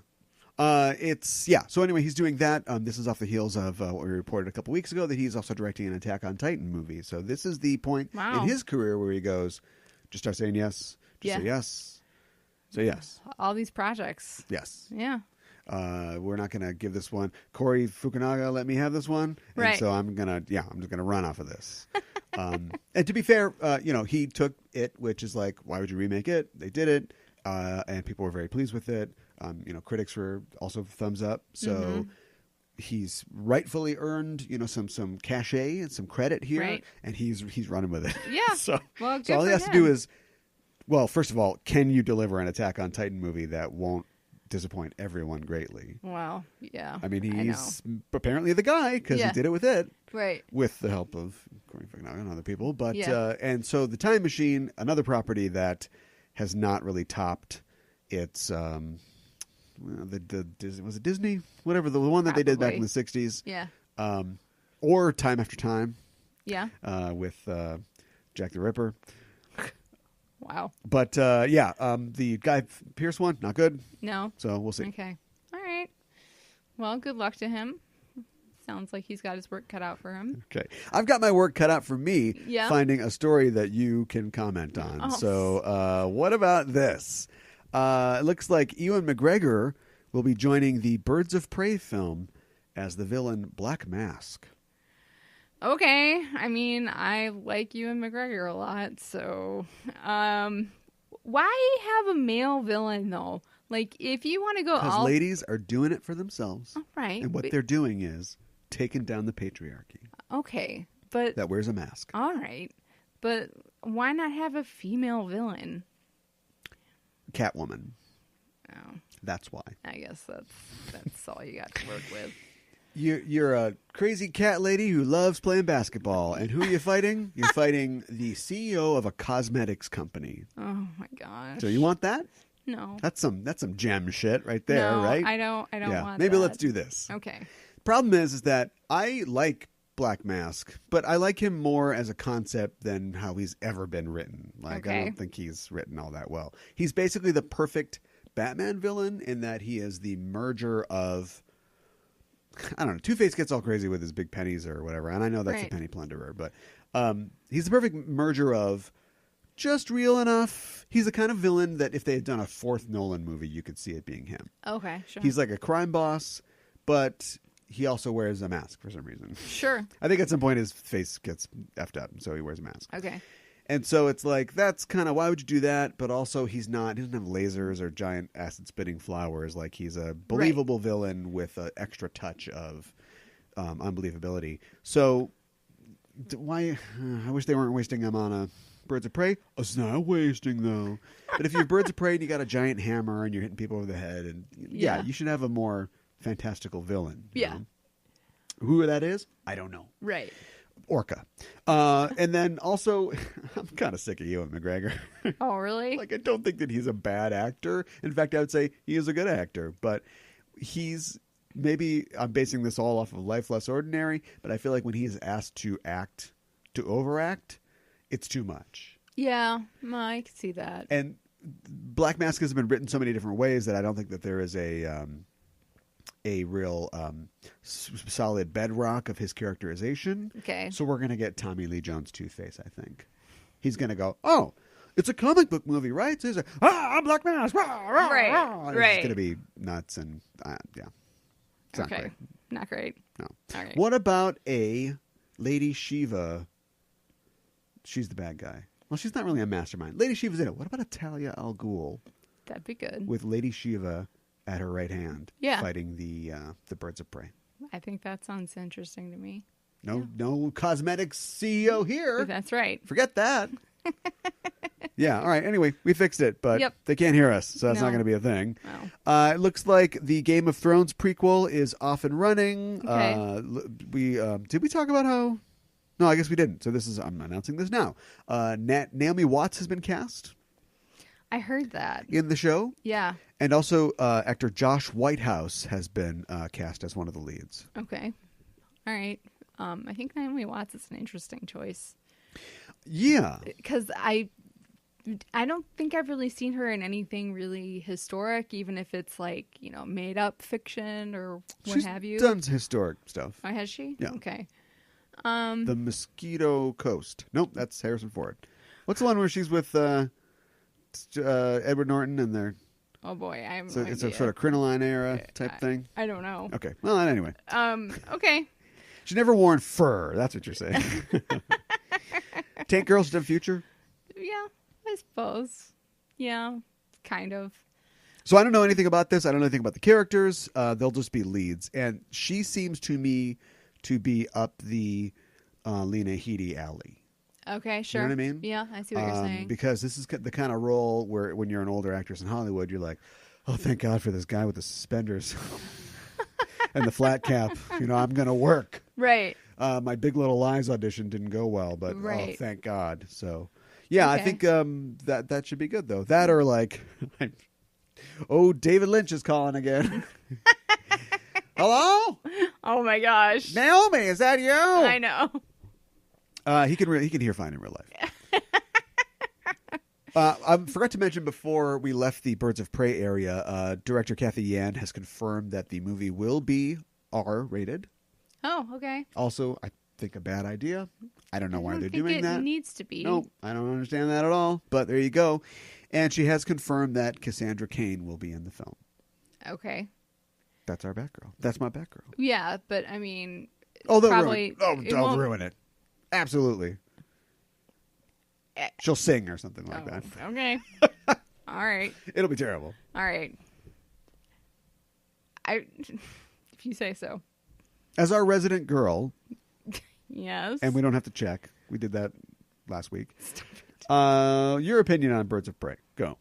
So anyway, he's doing that. This is off the heels of what we reported a couple weeks ago that he's also directing an Attack on Titan movie. So this is the point in his career where he goes, just start saying yes. Just say yes. Say yes. All these projects. Yes. Yeah. We're not going to give this one. Corey Fukunaga let me have this one. And right. so I'm just going to run off of this. And to be fair, he took it, which is like, why would you remake it? They did it. And people were very pleased with it. Critics were also thumbs up. So he's rightfully earned, some cachet and some credit here. Right. And he's running with it. Yeah. so all he has to do is, well, first of all, can you deliver an Attack on Titan movie that won't disappoint everyone greatly? Well, yeah. I mean, he's apparently the guy because he did it with it. Right. With the help of Corey Fukunaga and other people. But and so the Time Machine, another property that has not really topped its was it Disney? Whatever, the one that they did back in the 60s. Yeah. Or Time After Time. Yeah. With Jack the Ripper. Wow. But the Guy Pearce one, not good. No. So we'll see. Okay. All right. Well, good luck to him. Sounds like he's got his work cut out for him. Okay. I've got my work cut out for me finding a story that you can comment on. Oh. So what about this? It looks like Ewan McGregor will be joining the Birds of Prey film as the villain Black Mask. Okay. I mean, I like Ewan McGregor a lot, so why have a male villain though? Like, if you want to go because ladies are doing it for themselves. Right. And what they're doing is taking down the patriarchy. Okay. But that wears a mask. All right. But why not have a female villain? Catwoman. Oh. That's why. I guess that's all you got to work with. You're a crazy cat lady who loves playing basketball. And who are you fighting? You're fighting the CEO of a cosmetics company. Oh my gosh. So you want that? No. That's some gem shit right there, no, right? I don't want maybe that. let's do this. Okay. Problem is that I like Black Mask, but I like him more as a concept than how he's ever been written. Like, I don't think he's written all that well. He's basically the perfect Batman villain in that he is the merger of, I don't know, Two-Face gets all crazy with his big pennies or whatever, and I know that's a penny plunderer, but he's the perfect merger of just real enough. He's the kind of villain that if they had done a fourth Nolan movie, you could see it being him. Okay, sure. He's like a crime boss, but he also wears a mask for some reason. Sure. I think at some point his face gets effed up, so he wears a mask. Okay. And so it's like, that's kind of, why would you do that? But also he doesn't have lasers or giant acid spitting flowers. Like, he's a believable villain with an extra touch of unbelievability. So why, I wish they weren't wasting him on a Birds of Prey. It's not wasting though. But if you're Birds of Prey and you got a giant hammer and you're hitting people over the head, and you should have a more fantastical villain. You know? Who that is, I don't know. Right. Orca. And then also, I'm kind of sick of Ewan McGregor. Oh, really? Like, I don't think that he's a bad actor. In fact, I would say he is a good actor. But maybe I'm basing this all off of Life Less Ordinary, but I feel like when he's asked to overact, it's too much. Yeah, I can see that. And Black Mask has been written so many different ways that I don't think that there is a real solid bedrock of his characterization. Okay. So we're going to get Tommy Lee Jones Two-Face, I think. He's going to go, oh, it's a comic book movie, right? So he's like, I'm Black Mask. Rah, rah, right. Rah. Right. It's going to be nuts and, It's not great. Not great. No. All right. What about a Lady Shiva? She's the bad guy. Well, she's not really a mastermind. Lady Shiva's in it. What about a Talia al Ghul? That'd be good. With Lady Shiva at her right hand, fighting the Birds of Prey. I think that sounds interesting to me. No cosmetics CEO here. That's right. Forget that. Yeah, all right. Anyway, we fixed it, but they can't hear us, so that's not going to be a thing. No. It looks like the Game of Thrones prequel is off and running. Okay. Did we talk about how... No, I guess we didn't. So I'm announcing this now. Naomi Watts has been cast. I heard that. in the show. Yeah. And also actor Josh Whitehouse has been cast as one of the leads. Okay. All right. I think Naomi Watts is an interesting choice. Yeah. Because I don't think I've really seen her in anything really historic, even if it's like, made up fiction or what have you. She's done historic stuff. Oh, has she? Yeah. Okay. The Mosquito Coast. Nope, that's Harrison Ford. What's the one where she's with Edward Norton and they're... Oh boy, I have So no it's idea. a sort of crinoline era type thing. I don't know. Okay. Well, anyway. Okay. She never worn fur. That's what you're saying. Tank Girls done Future. Yeah, I suppose. Yeah, kind of. So I don't know anything about this. I don't know anything about the characters. They'll just be leads. And she seems to me to be up the Lena Headey alley. Okay, sure. You know what I mean? Yeah, I see what you're saying. Because this is the kind of role where when you're an older actress in Hollywood, you're like, oh, thank God for this guy with the suspenders and the flat cap. I'm going to work. Right. My Big Little Lies audition didn't go well, but Right. oh, thank God. So, yeah, Okay. I think that should be good, though. That or like, oh, David Lynch is calling again. Hello? Oh my gosh. Naomi, is that you? I know. He can hear fine in real life. I forgot to mention before we left the Birds of Prey area, director Kathy Yan has confirmed that the movie will be R-rated. Oh, okay. Also, I think a bad idea. I don't know why they're doing it that. Needs to be. No, I don't understand that at all. But there you go. And she has confirmed that Cassandra Cain will be in the film. Okay. That's our Batgirl. That's my Batgirl. Yeah, but I mean, Oh, they'll probably ruin it. it They'll won't- ruin it. Absolutely. She'll sing or something like that. Okay. All right. It'll be terrible. All right. If you say so. As our resident girl, Yes. and we don't have to check. We did that last week. Your opinion on Birds of Prey. Go.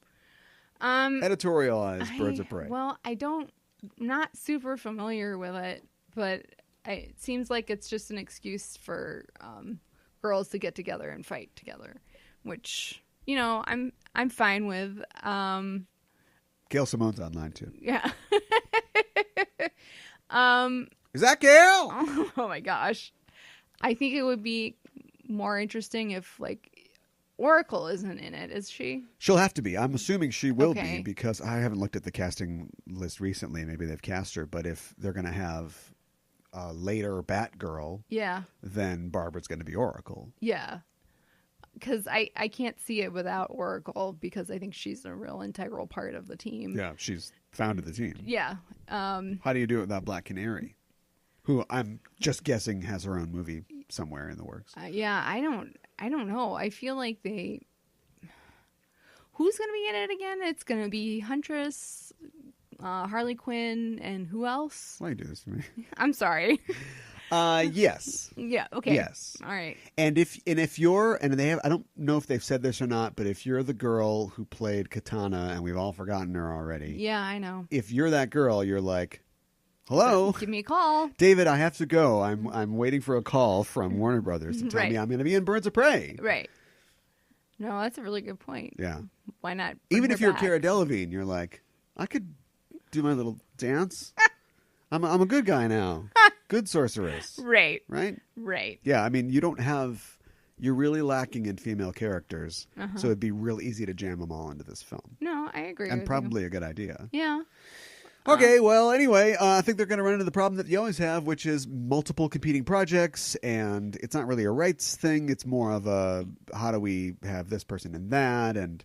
Editorialize Birds of Prey. Well, not super familiar with it, but it seems like it's just an excuse for girls to get together and fight together, which I'm fine with. Gail Simone's online too. Yeah. Is that Gail? Oh my gosh, I think it would be more interesting if Oracle isn't in it, is she? She'll have to be. I'm assuming she will Okay. be because I haven't looked at the casting list recently. Maybe they've cast her, but if they're going to have a later Batgirl, Yeah. then Barbara's going to be Oracle. Yeah. Because I can't see it without Oracle because I think she's a real integral part of the team. Yeah, she's founded the team. Yeah. How do you do it without Black Canary, who I'm just guessing has her own movie somewhere in the works? Yeah, I don't know. I feel like who's going to be in it again? It's going to be Huntress, Harley Quinn, and who else? Why you do this to me? I'm sorry. Yes. Yeah, okay. Yes. All right. And if you're I don't know if they've said this or not, but if you're the girl who played Katana and we've all forgotten her already, Yeah, I know. if you're that girl, you're like, hello, Give me a call. David, I have to go. I'm waiting for a call from Warner Brothers to tell Right. me I'm going to be in Birds of Prey. Right. No, that's a really good point. Yeah. Why not? bring Even her if you're back? Cara Delevingne, you're like, I could do my little dance. I'm a good guy now. Good sorceress. Right. Right? Right. Yeah, I mean, you're really lacking in female characters, so it'd be real easy to jam them all into this film. No, I agree. And with probably a good idea. You. Yeah. Okay, well, anyway, I think they're going to run into the problem that you always have, which is multiple competing projects, and it's not really a rights thing. It's more of a, how do we have this person and that, and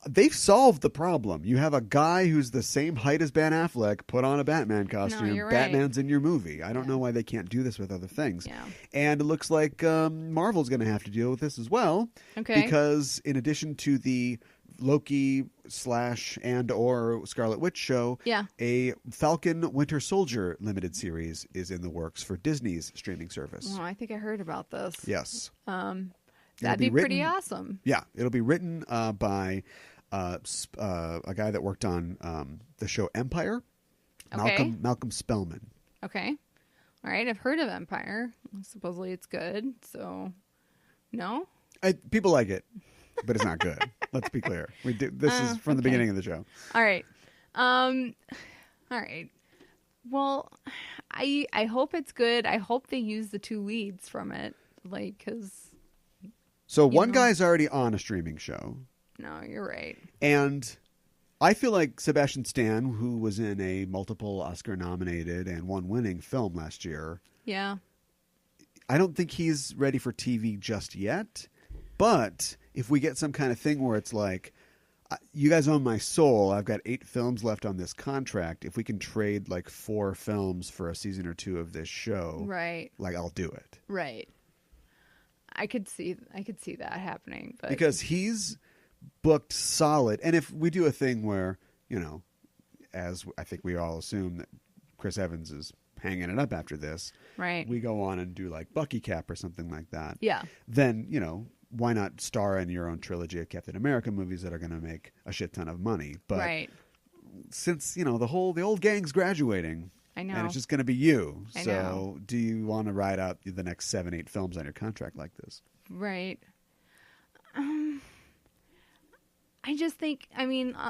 they've solved the problem. You have a guy who's the same height as Ben Affleck put on a Batman costume. you're right. Batman's in your movie. I don't know why they can't do this with other things. Yeah. And it looks like Marvel's going to have to deal with this as well. Okay. Because in addition to the Loki / and or Scarlet Witch show, Yeah. a Falcon Winter Soldier limited series is in the works for Disney's streaming service. Oh, I think I heard about this. Yes. That'd be pretty awesome. Yeah, it'll be written by a guy that worked on the show Empire, Okay. Malcolm Spellman. Okay. All right. I've heard of Empire. Supposedly it's good. So, no? People like it. but it's not good. Let's be clear. This is from the beginning of the show. All right. All right. Well, I hope it's good. I hope they use the 2 leads from it, like, because. So one guy's already on a streaming show. No, you're right. And I feel like Sebastian Stan, who was in a multiple Oscar-nominated and one-winning film last year. Yeah. I don't think he's ready for TV just yet. But if we get some kind of thing where it's like, you guys own my soul, I've got 8 films left on this contract. If we can trade like 4 films for a season or 2 of this show, right? Like, I'll do it. Right. I could see that happening, but because he's booked solid. And if we do a thing where, as I think we all assume that Chris Evans is hanging it up after this, right? We go on and do like Bucky Cap or something like that. Yeah. Then, why not star in your own trilogy of Captain America movies that are going to make a shit ton of money? But right. Since, the old gang's graduating, I know. And it's just going to be you. I so know. Do you want to ride out the next 7, 8 films on your contract like this? Right. I just think,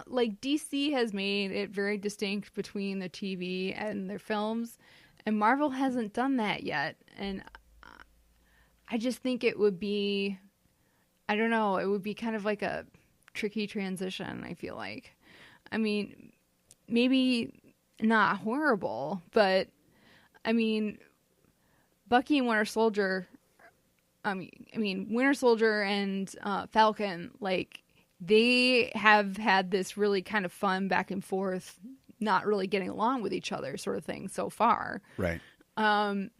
like DC has made it very distinct between the TV and their films, and Marvel hasn't done that yet. And I just think it would be, I don't know, it would be kind of like a tricky transition, I feel like. Maybe not horrible, but Bucky and Winter Soldier, Winter Soldier and Falcon, like, they have had this really kind of fun back and forth, not really getting along with each other sort of thing so far. Right. And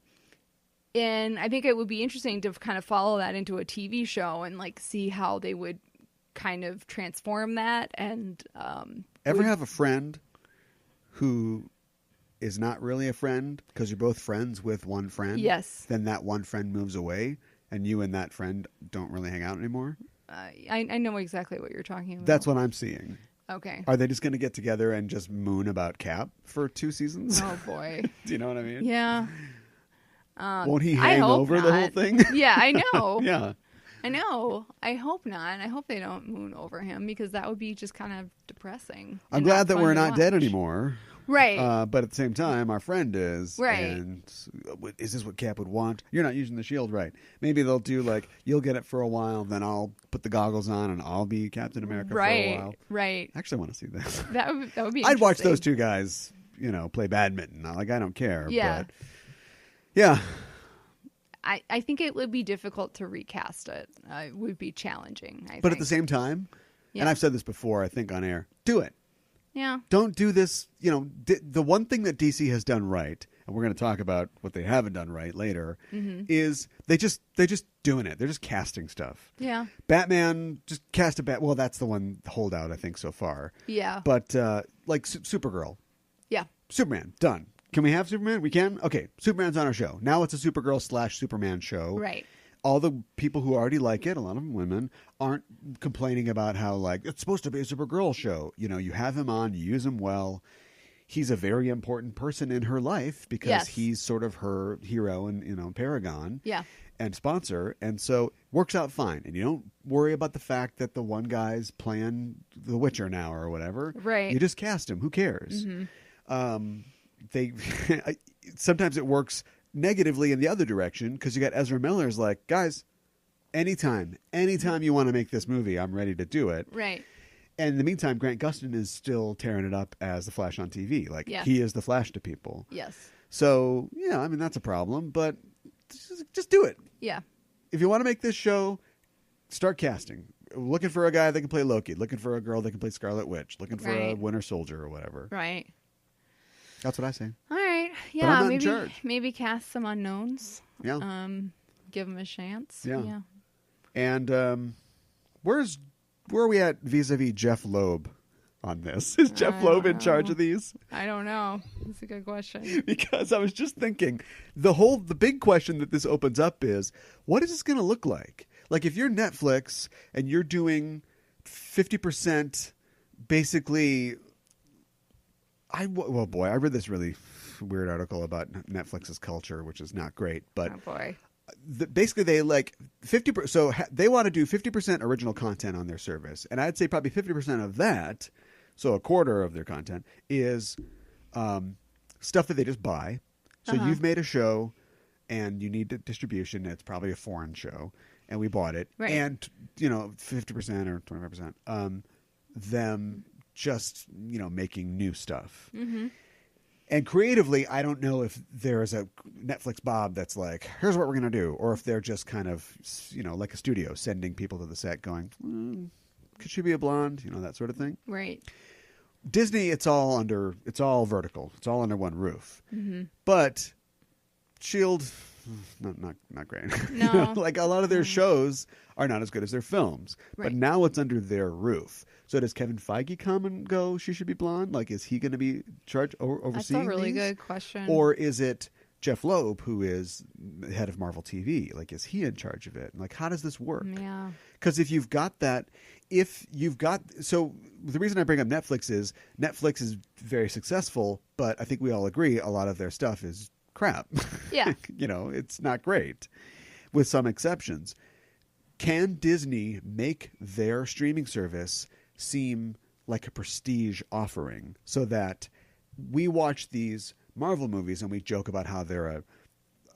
I think it would be interesting to kind of follow that into a TV show and like see how they would kind of transform that. And ever have a friend who is not really a friend because you're both friends with one friend? Yes. Then that one friend moves away and you and that friend don't really hang out anymore? I know exactly what you're talking about. That's what I'm seeing. Okay. Are they just going to get together and just moon about Cap for 2 seasons? Oh, boy. Do you know what I mean? Yeah. Won't he hang over not. The whole thing? Yeah, I know. Yeah. I know. I hope not. I hope they don't moon over him because that would be just kind of depressing. I'm glad that we're not dead anymore. Right. But at the same time, our friend is. Right. And is this what Cap would want? You're not using the shield right. Maybe they'll do like, you'll get it for a while, then I'll put the goggles on and I'll be Captain America for a while. Right. I actually want to see this. That would be I'd watch those 2 guys, play badminton. I don't care. Yeah. But yeah. I think it would be difficult to recast it. It would be challenging, I think. But at the same time, and I've said this before, I think on air, do it. Yeah. Don't do this. The one thing that DC has done right, and we're going to talk about what they haven't done right later, is they're just doing it. They're just casting stuff. Yeah. Batman, just cast a bat. Well, that's the one holdout, I think, so far. Yeah. But like Supergirl. Yeah. Superman, done. Can we have Superman? We can? Okay, Superman's on our show. Now it's a Supergirl/Superman show. Right. All the people who already like it, a lot of them women, aren't complaining about how, like, it's supposed to be a Supergirl show. You have him on, you use him well. He's a very important person in her life because he's sort of her hero and, paragon and sponsor. And so works out fine. And you don't worry about the fact that the one guy's playing The Witcher now or whatever. Right. You just cast him. Who cares? They sometimes it works negatively in the other direction because you got Ezra Miller's like, guys, anytime you want to make this movie, I'm ready to do it. Right. And in the meantime, Grant Gustin is still tearing it up as the Flash on TV. Like, he is the Flash to people. Yes. So, that's a problem, but just do it. Yeah. If you want to make this show, start casting. Looking for a guy that can play Loki. Looking for a girl that can play Scarlet Witch. Looking for a Winter Soldier or whatever. Right. That's what I say. All right. But I'm Yeah. not in charge. Maybe cast some unknowns. Yeah. Give them a chance. Yeah. And where are we at vis-a-vis Jeff Loeb on this? Is Jeff Loeb in charge of these? I don't know. That's a good question. Because I was just thinking, the big question that this opens up is, what is this going to look like? Like, if you're Netflix and you're doing 50% basically... I read this really weird article about Netflix's culture, which is not great. But oh boy. basically they like 50%. So they want to do 50% original content on their service, and I'd say probably 50% of that, so a quarter of their content is stuff that they just buy. So you've made a show, and you need distribution. It's probably a foreign show, and we bought it, right. and 50% or 25%. Them just making new stuff. Mm-hmm. And creatively, I don't know if there's a Netflix Bob that's like, here's what we're going to do. Or if they're just kind of, like a studio sending people to the set going, could she be a blonde? That sort of thing. Right. Disney, it's all vertical. It's all under one roof. Mm-hmm. But Shield, not great. No. Like a lot of their shows are not as good as their films. Right. But now it's under their roof. So does Kevin Feige come and go, she should be blonde? Like, is he going to be charged overseeing That's a really these? good question. Or is it Jeff Loeb, who is the head of Marvel TV? Like, is he in charge of it? Like, how does this work? Yeah. Because if you've got that, so the reason I bring up Netflix is very successful, but I think we all agree a lot of their stuff is crap. Yeah. It's not great, with some exceptions. Can Disney make their streaming service seem like a prestige offering so that we watch these Marvel movies and we joke about how they're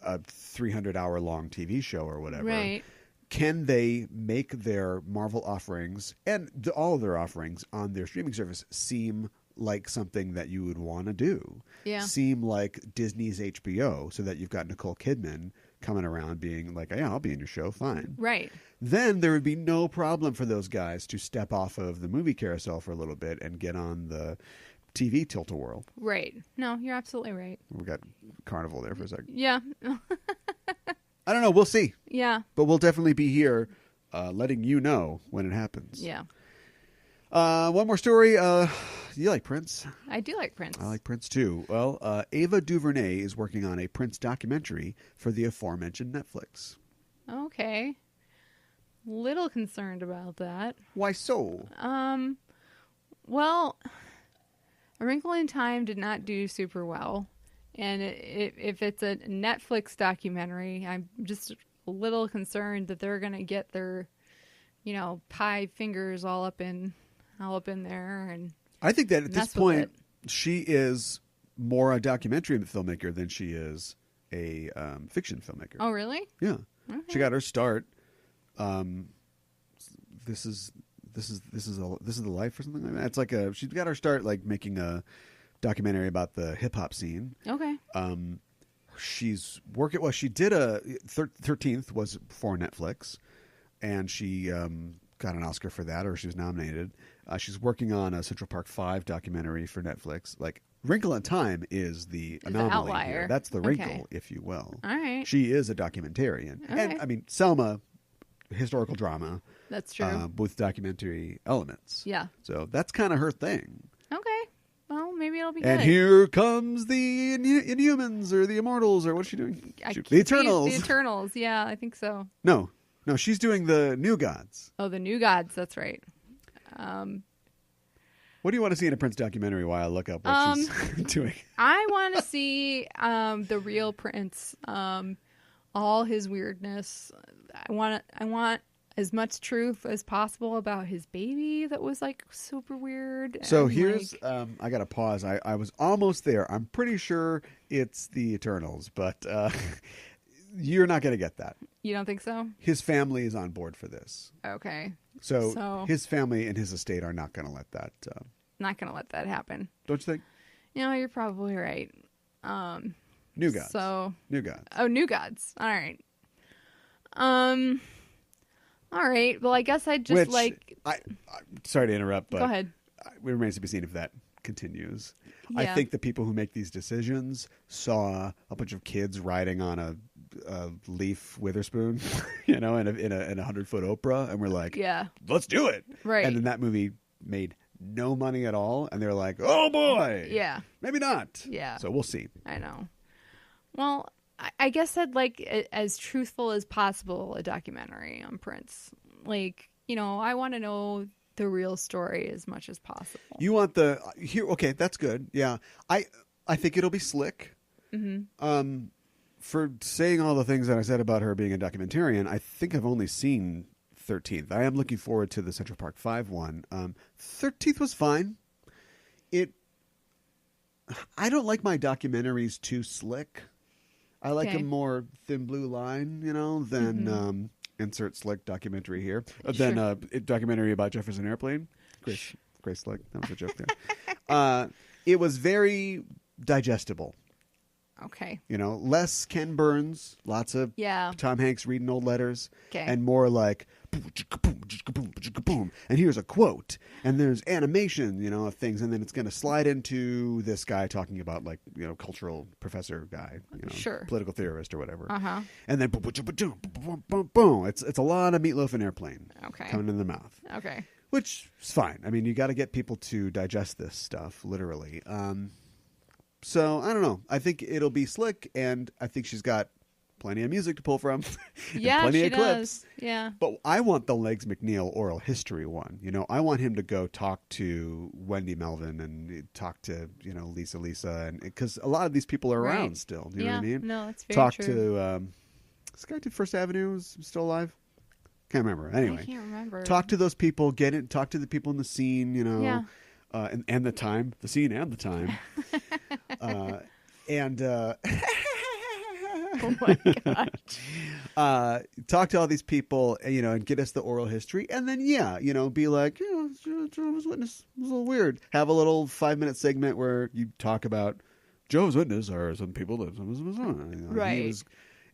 a 300-hour long TV show or whatever? Right. Can they make their Marvel offerings and all of their offerings on their streaming service seem like something that you would want to do? Yeah. Seem like Disney's HBO, so that you've got Nicole Kidman coming around being like, yeah, I'll be in your show, fine. Right. Then there would be no problem for those guys to step off of the movie carousel for a little bit and get on the TV tilt-a-whirl. Right. No, you're absolutely right. We got Carnival there for a second. Yeah. I don't know. We'll see. Yeah. But we'll definitely be here letting you know when it happens. Yeah. One more story. You like Prince? I do like Prince. I like Prince too. Well, Ava DuVernay is working on a Prince documentary for the aforementioned Netflix. Okay. Little concerned about that. Why so? Well, A Wrinkle in Time did not do super well. And if it's a Netflix documentary, I'm just a little concerned that they're going to get their, pie fingers all up in there. And I think that at this point, it. she is more a documentary filmmaker than she is a fiction filmmaker. Oh, really? Yeah. Okay. She got her start. This is the life or something like that. It's like she got her start like making a documentary about the hip hop scene. Okay. She's working. Well, she did a 13th was for Netflix, and she got an Oscar for that, or she was nominated. She's working on a Central Park 5 documentary for Netflix. Like Wrinkle in Time is the anomaly outlier. here. That's the wrinkle, Okay. if you will. All right. She is a documentarian, Okay. and I mean Selma, historical drama. That's true. With documentary elements. Yeah. So that's kind of her thing. Okay. Well, maybe it'll be And good. here comes the Inhumans or the Immortals or what's she doing? The Eternals. The Eternals. Yeah, I think so. No, she's doing the New Gods. Oh, the New Gods. That's right. What do you want to see in a Prince documentary while I look up what she's doing? I want to see the real Prince, all his weirdness. I want as much truth as possible about his baby that was like super weird. So and, here's I got to pause. I was almost there. I'm pretty sure it's the Eternals, but you're not going to get that. You don't think so? His family is on board for this. Okay. So his family and his estate are not going to let that. Not going to let that happen. Don't you think? You're probably right. New Gods. So New Gods. Oh, New Gods. All right. All right. Well, I guess I'd just sorry to interrupt, but go ahead. It remains to be seen if that continues. Yeah. I think the people who make these decisions saw a bunch of kids riding on a leaf Witherspoon, in a 100-foot Oprah, and we're like, Yeah. let's do it. Right. And then that movie made no money at all, and they're like, oh boy. Yeah. Maybe not. Yeah. So we'll see. I know. Well, I guess I'd like as truthful as possible a documentary on Prince. Like, I want to know the real story as much as possible. You want okay, that's good. Yeah. I think it'll be slick. Mm-hmm. for saying all the things that I said about her being a documentarian, I think I've only seen 13th. I am looking forward to the Central Park 5 one. 13th was fine. I don't like my documentaries too slick. I like a more thin blue line, than insert slick documentary here. Then a documentary about Jefferson Airplane. Grace Slick. That was a joke there. It was very digestible. Okay. Less Ken Burns, lots of Tom Hanks reading old letters, and more like boom, and here's a quote, and there's animation, of things, and then it's going to slide into this guy talking about cultural professor guy, political theorist or whatever, and then boom, it's a lot of Meatloaf and Airplane coming in the mouth, which is fine. I mean, you got to get people to digest this stuff literally. So I don't know. I think it'll be slick, and I think she's got plenty of music to pull from. Plenty of clips. Does. Yeah. But I want the Legs McNeil oral history one. I want him to go talk to Wendy Melvin and talk to Lisa, and because a lot of these people are around still. Do you know what I mean? No, that's very talk true. to this guy did First Avenue is still alive. Can't remember. Anyway, I can't remember. Talk to those people. Talk to the people in the scene. And the time, the scene and the time. Oh my gosh. Talk to all these people, and get us the oral history. And then, be like, Jehovah's Witness was a little weird. Have a little 5-minute segment where you talk about Jehovah's Witness are some people that, right. He was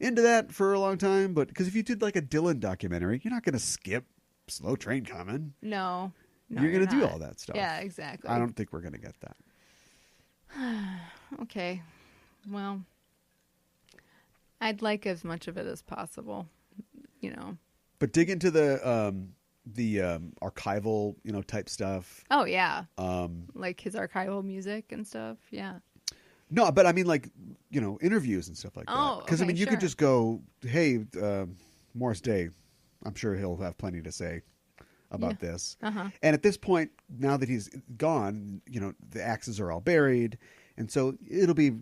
into that for a long time. But because if you did like a Dylan documentary, you're not going to skip Slow Train Coming. No, you're going to do all that stuff. Yeah, exactly. I don't think we're going to get that. Okay. Well, I'd like as much of it as possible, But dig into the archival, type stuff. Oh yeah. Like his archival music and stuff. Yeah. No, but I mean, interviews and stuff like that. Because you could just go, hey, Morris Day, I'm sure he'll have plenty to say about this. And at this point, now that he's gone, the axes are all buried, and so it'll be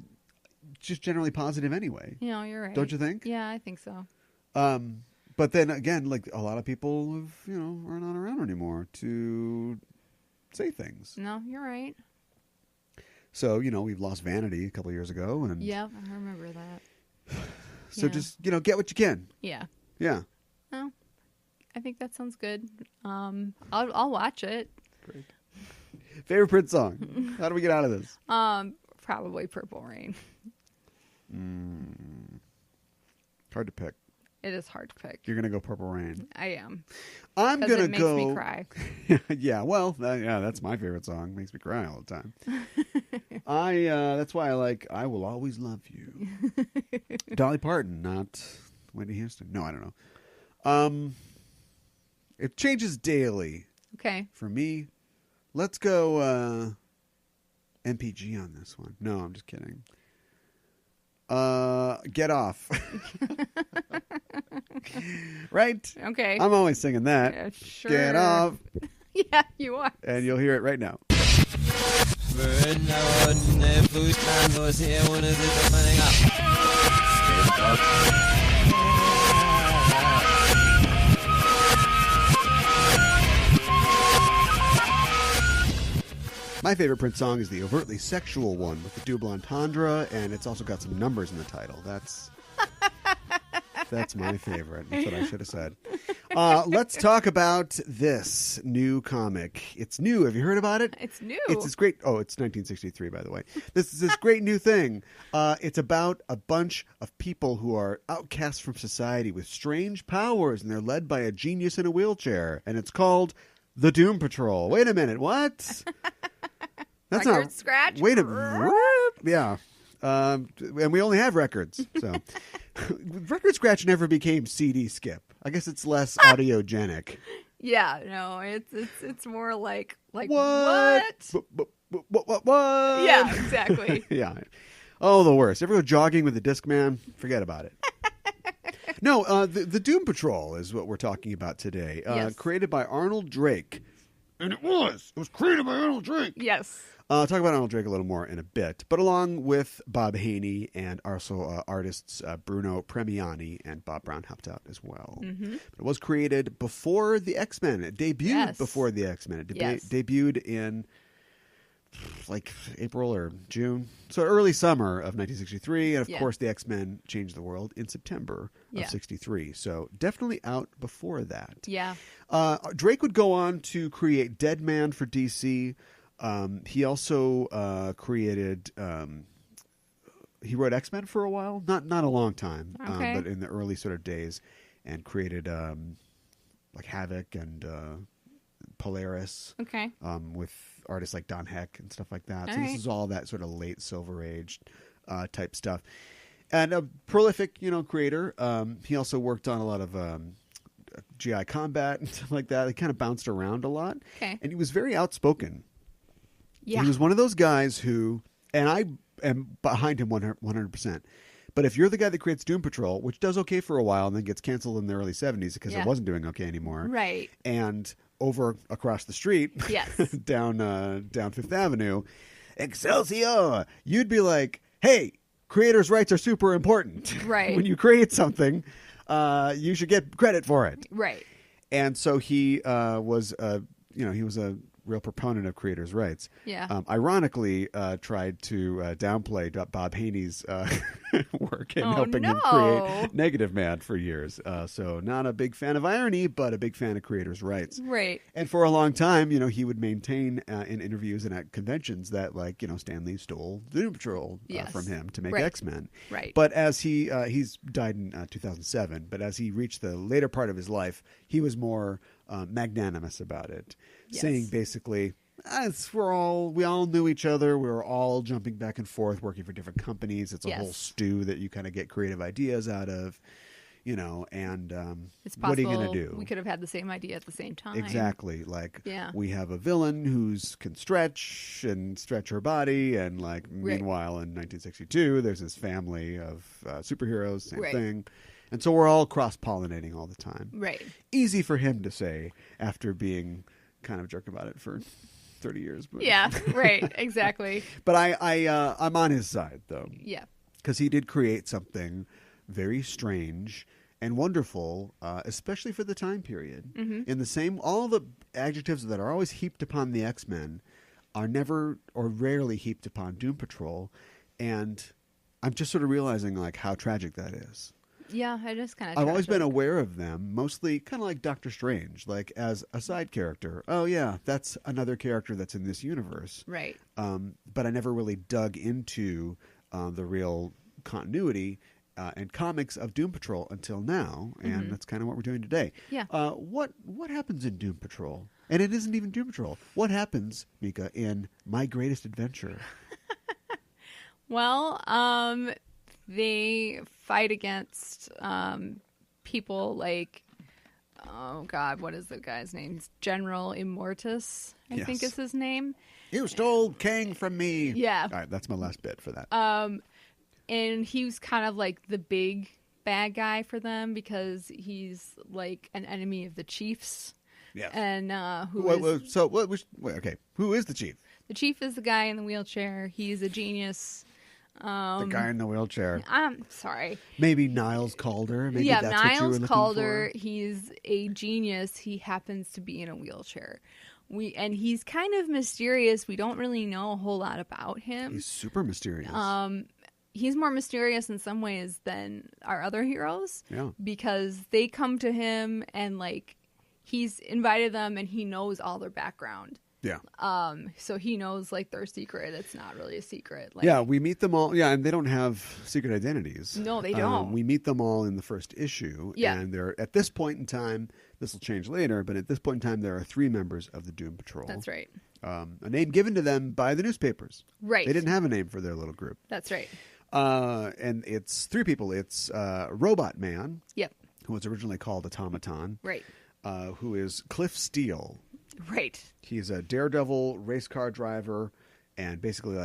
just generally positive anyway. You're right. Don't you think? Yeah, I think so. But then again, a lot of people are not around anymore to say things. No, you're right. So we've lost Vanity a couple of years ago, and yeah, I remember that. So just get what you can. Yeah. Yeah. Well, I think that sounds good. I'll watch it. Great. Favorite Prince song? How do we get out of this? Probably Purple Rain. Hard to pick. It is hard to pick. You're gonna go Purple Rain. I am. I'm gonna it makes go. me cry. Yeah. Well, that's my favorite song. Makes me cry all the time. That's why I Will Always Love You. Dolly Parton, not Whitney Houston. No, I don't know. It changes daily. Okay. For me, let's go MPG on this one. No, I'm just kidding. Get Off. Right? Okay. I'm always singing that. Yeah, sure. Get Off. Yeah, you are. And you'll hear it right now. My favorite Prince song is the overtly sexual one with the double entendre, and it's also got some numbers in the title. That's my favorite. That's what I should have said. Let's talk about this new comic. It's new. Have you heard about it? It's new. It's this great. Oh, it's 1963, by the way. This is this great new thing. It's about a bunch of people who are outcasts from society with strange powers, and they're led by a genius in a wheelchair. And it's called The Doom Patrol. Wait a minute. What? That's Record not scratch. Wait a minute. Yeah. And we only have records, so record scratch never became CD skip. I guess it's less audiogenic. Yeah, no, it's more like What? What? Yeah, exactly. Yeah. Oh, the worst. Ever go jogging with the Discman? Forget about it. No, the Doom Patrol is what we're talking about today. Yes. Created by Arnold Drake. And it was created by Arnold Drake. Yes. I'll talk about Arnold Drake a little more in a bit, but along with Bob Haney and also artists Bruno Premiani and Bob Brown helped out as well. Mm-hmm. It was created before the X-Men. It debuted before the X-Men. It debuted in like April or June, so early summer of 1963, and of course the X-Men changed the world in September of 63. So definitely out before that. Yeah. Drake would go on to create Deadman for DC. He also created. He wrote X-Men for a while, not a long time, but in the early sort of days, and created like Havoc and Polaris. Okay. With artists like Don Heck and stuff like that. So this is all that sort of late Silver Age type stuff, and a prolific, creator. He also worked on a lot of GI Combat and stuff like that. He kind of bounced around a lot, and he was very outspoken. Yeah. He was one of those guys who, and I am behind him 100%. But if you're the guy that creates Doom Patrol, which does okay for a while and then gets canceled in the early 70s because it wasn't doing okay anymore. Right. And over across the street, down Fifth Avenue, Excelsior, you'd be like, hey, creators' rights are super important. Right. When you create something, you should get credit for it. Right. And so he was a real proponent of creators' rights. Yeah. Ironically, tried to downplay Bob Haney's work in helping him create Negative Man for years. So not a big fan of irony, but a big fan of creators' rights. Right. And for a long time, he would maintain in interviews and at conventions that, Stan Lee stole Doom Patrol from him to make X-Men. Right. But as he's died in 2007, but as he reached the later part of his life, he was more magnanimous about it. Saying basically, we all knew each other. We were all jumping back and forth, working for different companies. It's a whole stew that you kind of get creative ideas out of, and it's what are you going to do? We could have had the same idea at the same time. Exactly. We have a villain who can stretch her body. And meanwhile, in 1962, there's this family of superheroes, same thing. And so we're all cross-pollinating all the time. Right. Easy for him to say after being kind of jerk about it for 30 years. But. Yeah, right, exactly. But I'm on his side, though. Yeah. Because he did create something very strange and wonderful, especially for the time period. Mm-hmm. All the adjectives that are always heaped upon the X-Men are never or rarely heaped upon Doom Patrol. And I'm just sort of realizing how tragic that is. Yeah, I just kind of. I've always been aware of them, mostly kind of like Doctor Strange, as a side character. Oh yeah, that's another character that's in this universe, right? But I never really dug into the real continuity and comics of Doom Patrol until now, and that's kind of what we're doing today. Yeah. What happens in Doom Patrol? And it isn't even Doom Patrol. What happens, Mika, in My Greatest Adventure? Well, they fight against people like, oh God, what is the guy's name? It's General Immortus, I think is his name. You stole Kang from me. Yeah. All right, that's my last bit for that. And he was kind of like the big bad guy for them because he's like an enemy of the Chiefs. Yes. And who is the Chief? The Chief is the guy in the wheelchair. He's a genius. The guy in the wheelchair. I'm sorry. Maybe Niles Calder. Maybe that's what you were looking Calder. for. He's a genius. He happens to be in a wheelchair. And he's kind of mysterious. We don't really know a whole lot about him. He's super mysterious. He's more mysterious in some ways than our other heroes. Yeah. Because they come to him and he's invited them and he knows all their background. Yeah. So he knows their secret. It's not really a secret. We meet them all. Yeah, and they don't have secret identities. No, they don't. We meet them all in the first issue. Yeah. And they're at this point in time. This will change later, but at this point in time, there are 3 members of the Doom Patrol. That's right. A name given to them by the newspapers. Right. They didn't have a name for their little group. That's right. And it's 3 people. It's Robot Man. Yep. Who was originally called Automaton. Right. Who is Cliff Steele. Right. He's a daredevil race car driver and basically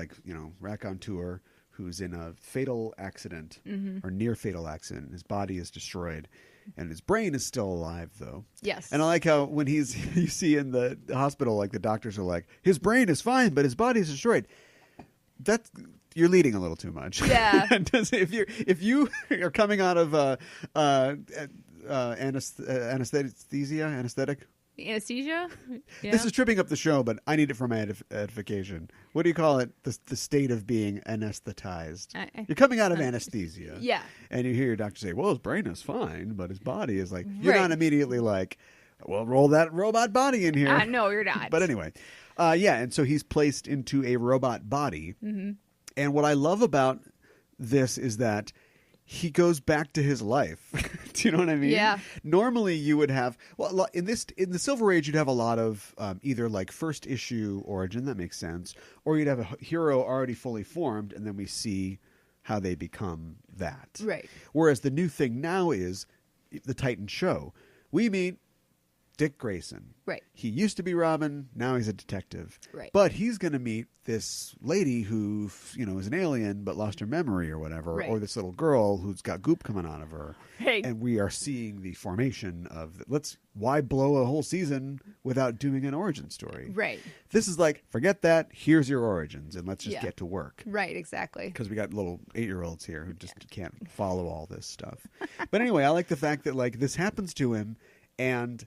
raconteur who's in a fatal accident or near fatal accident. His body is destroyed And his brain is still alive, though. Yes. And I like how when you see in the hospital, like the doctors are like, his brain is fine, but his body is destroyed. You're leading a little too much. Yeah. if you are coming out of anesthetic. Anesthesia? Yeah. This is tripping up the show, but I need it for my edification. What do you call it? The state of being anesthetized. You're coming out of anesthesia. Yeah. And you hear your doctor say, well, his brain is fine, but his body is like, you're not immediately like, well, roll that robot body in here. No, you're not. But anyway, and so he's placed into a robot body. Mm-hmm. And what I love about this is that he goes back to his life. Do you know what I mean? Yeah. Normally you would have, in the Silver Age, you'd have a lot of either like first issue origin, that makes sense, or you'd have a hero already fully formed, and then we see how they become that. Right. Whereas the new thing now is the Titan show. We meet Dick Grayson. Right. He used to be Robin. Now he's a detective. Right. But he's going to meet this lady who, is an alien but lost her memory or whatever, right. or this little girl who's got goop coming out of her. Hey. And we are seeing the formation of why blow a whole season without doing an origin story? Right. This is like, forget that. Here's your origins, and let's just get to work. Right. Exactly. Because we got little 8-year-olds here who just can't follow all this stuff. But anyway, I like the fact that like this happens to him, and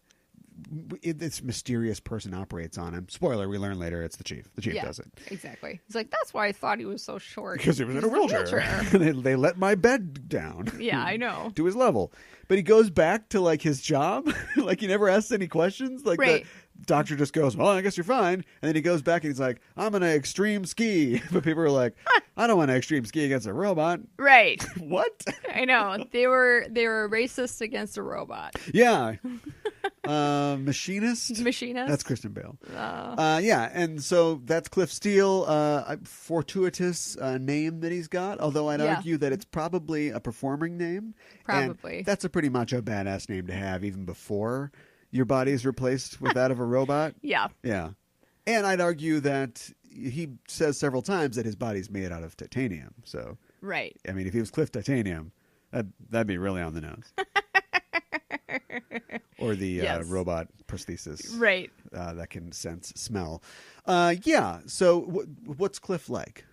this mysterious person operates on him. Spoiler, we learn later it's the chief. The chief does it. Exactly. He's like, that's why I thought he was so short. Because he was in a wheelchair. they let my bed down. Yeah, I know. To his level. But he goes back to like his job. Like he never asks any questions. Like the doctor just goes, well, I guess you're fine. And then he goes back and he's like, I'm going to extreme ski. But people are like, I don't want to extreme ski against a robot. Right. What? I know. They were racist against a robot. Yeah. Machinist? That's Kristen Bale. And so that's Cliff Steele. Fortuitous name that he's got, although I'd argue that it's probably a performing name. Probably. And that's a pretty macho badass name to have even before your body is replaced with that of a robot. Yeah. Yeah. And I'd argue that he says several times that his body's made out of titanium. So, right. I mean, if he was Cliff Titanium, that'd be really on the nose. Or the robot prosthesis. Right. That can sense smell. So what's Cliff like?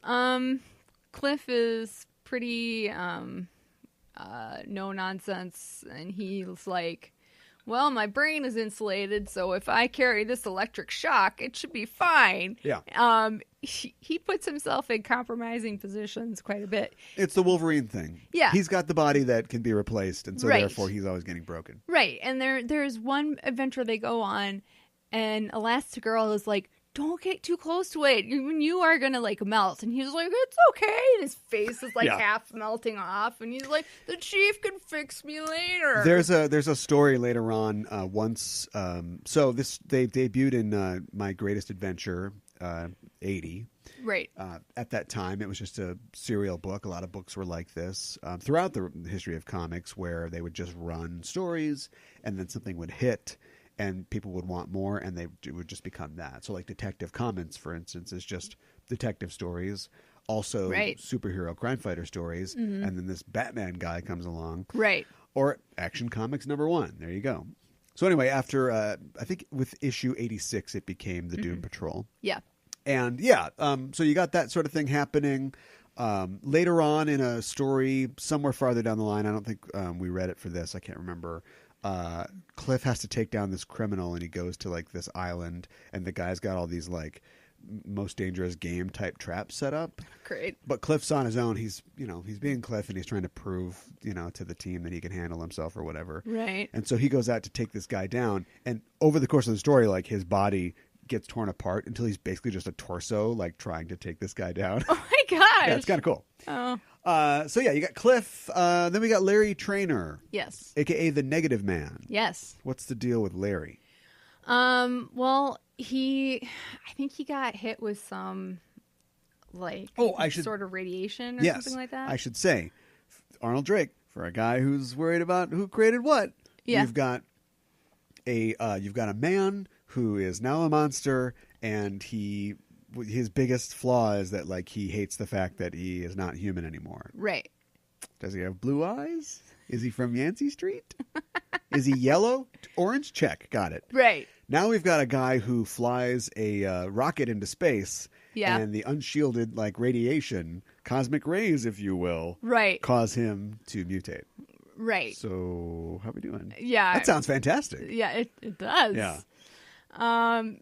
Cliff is pretty no nonsense, and he's like, well, my brain is insulated, so if I carry this electric shock, it should be fine. Yeah. He puts himself in compromising positions quite a bit. It's the Wolverine thing. Yeah. He's got the body that can be replaced, and so therefore he's always getting broken. Right. And there's one adventure they go on, and Elastigirl is like, don't get too close to it. You are going to like melt. And he's like, it's okay. And his face is like half melting off. And he's like, the chief can fix me later. There's a story later on once. So they debuted in My Greatest Adventure 80. Right. At that time, it was just a serial book. A lot of books were like this throughout the history of comics, where they would just run stories and then something would hit. And people would want more, and it would just become that. So, like Detective Comics, for instance, is just detective stories, also superhero crime fighter stories, and then this Batman guy comes along. Right. Or Action Comics #1. There you go. So anyway, after, I think with issue 86, it became the Doom Patrol. Yeah. And so you got that sort of thing happening. Later on in a story, somewhere farther down the line, I don't think we read it for this, I can't remember. Cliff has to take down this criminal, and he goes to like this island, and the guy's got all these like most dangerous game type traps set up. Great. But Cliff's on his own. He's being Cliff, and he's trying to prove, to the team that he can handle himself or whatever. Right. And so he goes out to take this guy down, and over the course of the story, like his body gets torn apart until he's basically just a torso, like trying to take this guy down. Oh my gosh. Yeah, it's kind of cool. Oh. So you got Cliff. Then we got Larry Traynor. Yes. AKA the Negative Man. Yes. What's the deal with Larry? Well, I think he got hit with some, like, sort of radiation or something like that. I should say, Arnold Drake, for a guy who's worried about who created what. Yeah. You've got a man who is now a monster, and his biggest flaw is that like he hates the fact that he is not human anymore. Right. Does he have blue eyes? Is he from Yancey Street? Is he yellow? Orange? Check. Got it. Right. Now we've got a guy who flies a rocket into space. Yeah. And the unshielded, radiation, cosmic rays, if you will, Right. cause him to mutate. Right. So, how are we doing? Yeah. That sounds fantastic. Yeah, it does. Yeah.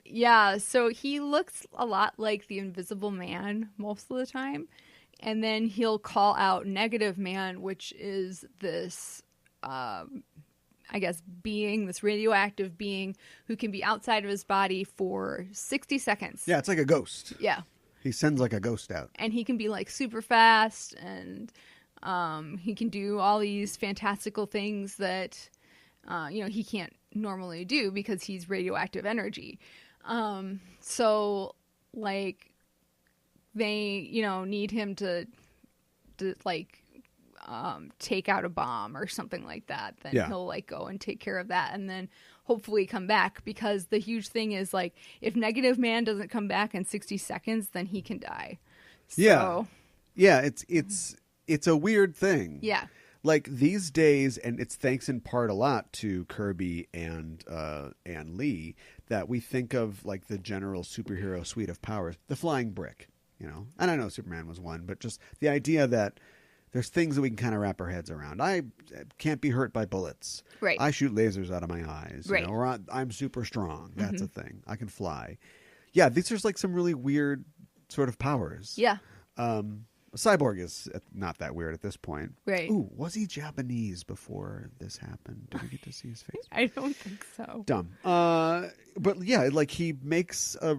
Yeah, so he looks a lot like the Invisible Man most of the time. And then he'll call out Negative Man, which is this, being, this radioactive being who can be outside of his body for 60 seconds. Yeah, it's like a ghost. Yeah. He sends like a ghost out. And he can be super fast, and he can do all these fantastical things that, he can't normally do because he's radioactive energy. So they, need him to take out a bomb or something like that. Then he'll go and take care of that, and then hopefully come back, because the huge thing is if Negative Man doesn't come back in 60 seconds, then he can die. So, yeah, it's a weird thing. Yeah. These days, and it's thanks in part a lot to Kirby and Lee, that we think of the general superhero suite of powers, the flying brick, And I know Superman was one, but just the idea that there's things that we can kind of wrap our heads around. I can't be hurt by bullets. Right. I shoot lasers out of my eyes. Right. Or I'm super strong. That's a thing. I can fly. Yeah, these are some really weird sort of powers. Yeah. Cyborg is not that weird at this point. Right. Ooh, was he Japanese before this happened? Did we get to see his face? I don't think so. Dumb. But yeah, he makes a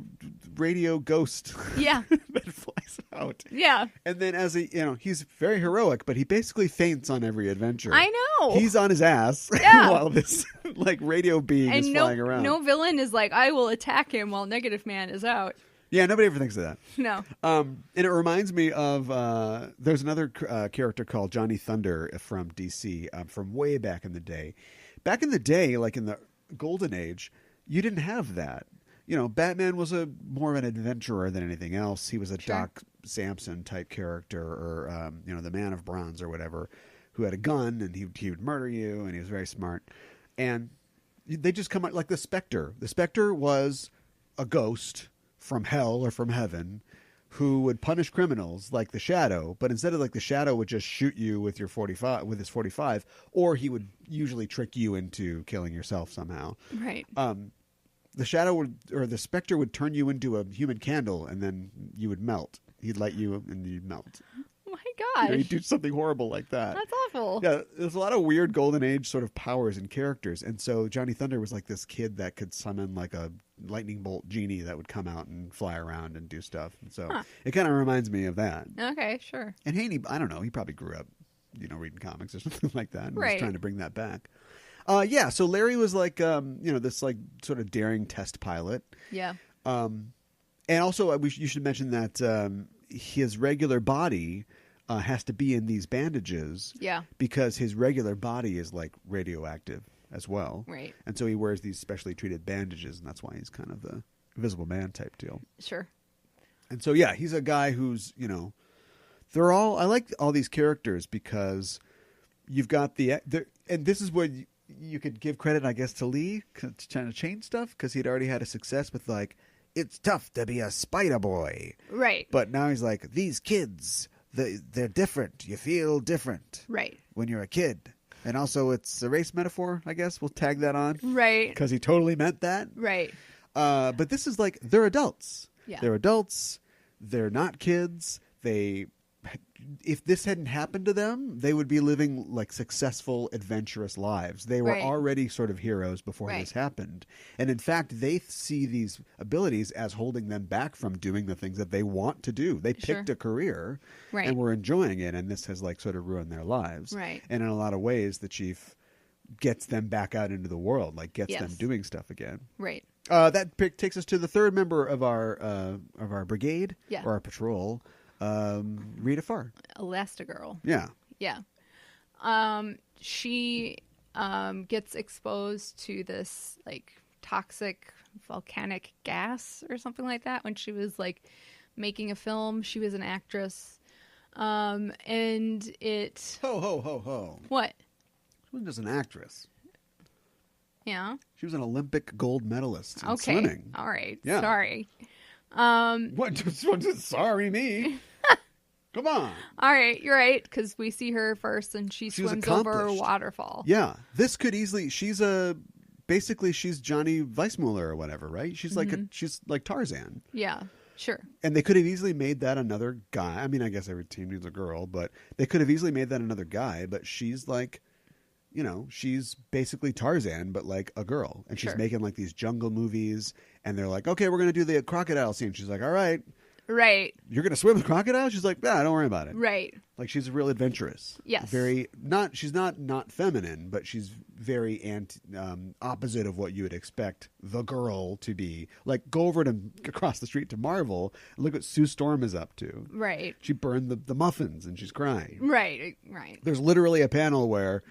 radio ghost. Yeah. that flies out. Yeah. And then he's very heroic, but he basically faints on every adventure. I know. He's on his ass Yeah. while this radio being is flying around. No villain is I will attack him while Negative Man is out. Yeah, nobody ever thinks of that. No. And it reminds me of there's another character called Johnny Thunder from DC from way back in the day. Back in the day, in the Golden Age, you didn't have that. Batman was more of an adventurer than anything else. He was a Doc Samson type character, or the Man of Bronze or whatever, who had a gun and he would murder you, and he was very smart. And they just come out like the Spectre. The Spectre was a ghost from hell or from heaven who would punish criminals like the Shadow, but instead of the Shadow would just shoot you with his 45, or he would usually trick you into killing yourself somehow. Right. The Shadow the Spectre would turn you into a human candle, and then you would melt. He'd light you and you'd melt. Oh my gosh. He'd do something horrible like that. That's awful. Yeah, there's a lot of weird Golden Age sort of powers and characters. And so Johnny Thunder was this kid that could summon a lightning bolt genie that would come out and fly around and do stuff. And so it kind of reminds me of that. Okay, sure. And Haney, I don't know, he probably grew up, reading comics or something like that, and was trying to bring that back. So Larry was this sort of daring test pilot. Yeah. And also you should mention that his regular body has to be in these bandages. Yeah. Because his regular body is radioactive as well. Right. And so he wears these specially treated bandages, and that's why he's kind of the Invisible Man type deal. Sure. And so, yeah, he's a guy who's, they're all, I like all these characters because you've got and this is where you could give credit, I guess, to Lee trying to change stuff, because he'd already had a success with it's tough to be a spider boy. Right. But now he's these kids, they're different. You feel different. Right. When you're a kid. And also it's a race metaphor, I guess. We'll tag that on. Right. Because he totally meant that. Right. But this is they're adults. Yeah. They're adults. They're not kids. If this hadn't happened to them, they would be living successful, adventurous lives. They were already sort of heroes before this happened. And in fact, they see these abilities as holding them back from doing the things that they want to do. They picked a career and were enjoying it. And this has sort of ruined their lives. Right. And in a lot of ways, the chief gets them back out into the world, gets them doing stuff again. Right. That takes us to the third member of our brigade or our patrol. Rita Farr. Elastigirl. Yeah. Yeah. She gets exposed to this toxic volcanic gas or something like that when she was making a film. She was an actress. And it Ho ho ho ho. What? She wasn't just an actress. Yeah. She was an Olympic gold medalist in Okay. swimming. All right. Yeah. Sorry. What? Sorry, me. Come on. All right. You're right. Because we see her first and she She was swims over a accomplished. waterfall. Yeah. This could easily. Basically, she's Johnny Weissmuller or whatever, right? She's she's like Tarzan. Yeah. Sure. And they could have easily made that another guy. I mean, I guess every team needs a girl, but they could have easily made that another guy. But she's like, she's basically Tarzan, but like a girl. And she's Sure. making like these jungle movies. And they're like, okay, we're going to do the crocodile scene. She's like, all right, Right. you're going to swim with crocodile? She's like, don't worry about it. Right. Like she's real adventurous. Yes. She's not feminine, but she's very opposite of what you would expect the girl to be. Like go over to across the street to Marvel and look what Sue Storm is up to. Right. She burned the muffins and she's crying. Right. Right. There's literally a panel where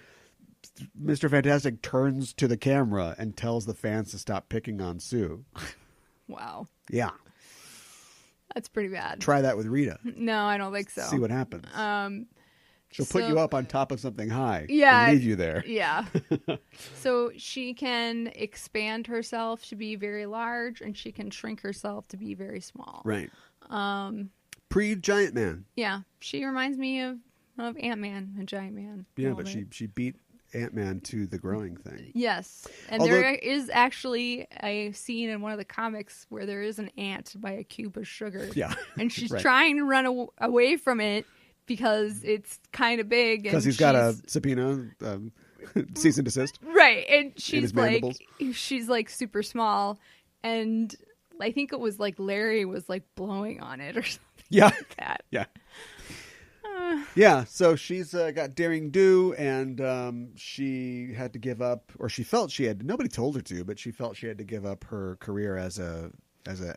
Mr. Fantastic turns to the camera and tells the fans to stop picking on Sue. Wow. Yeah. That's pretty bad. Try that with Rita. No, I don't think so. See what happens. She'll put so- you up on top of something high Yeah. and leave you there. Yeah. So she can expand herself to be very large and she can shrink herself to be very small. Right. Pre-Giant Man. Yeah. She reminds me of Ant-Man and Giant Man. a Yeah, little but bit. she beat Ant-Man to the growing thing. Yes. And Although- there is actually a scene in one of the comics where there is an ant by a cube of sugar. Yeah. And she's Right. trying to run away from it because it's kind of big. Because he's got a subpoena, cease and desist. Right. And his she's mandibles. she's like super small. And I think it was like Larry was like blowing on it or something Yeah. like that. Yeah. Yeah, so she's got daring do, and she had to give up, or she felt she had. Nobody told her to, but she felt she had to give up her career as an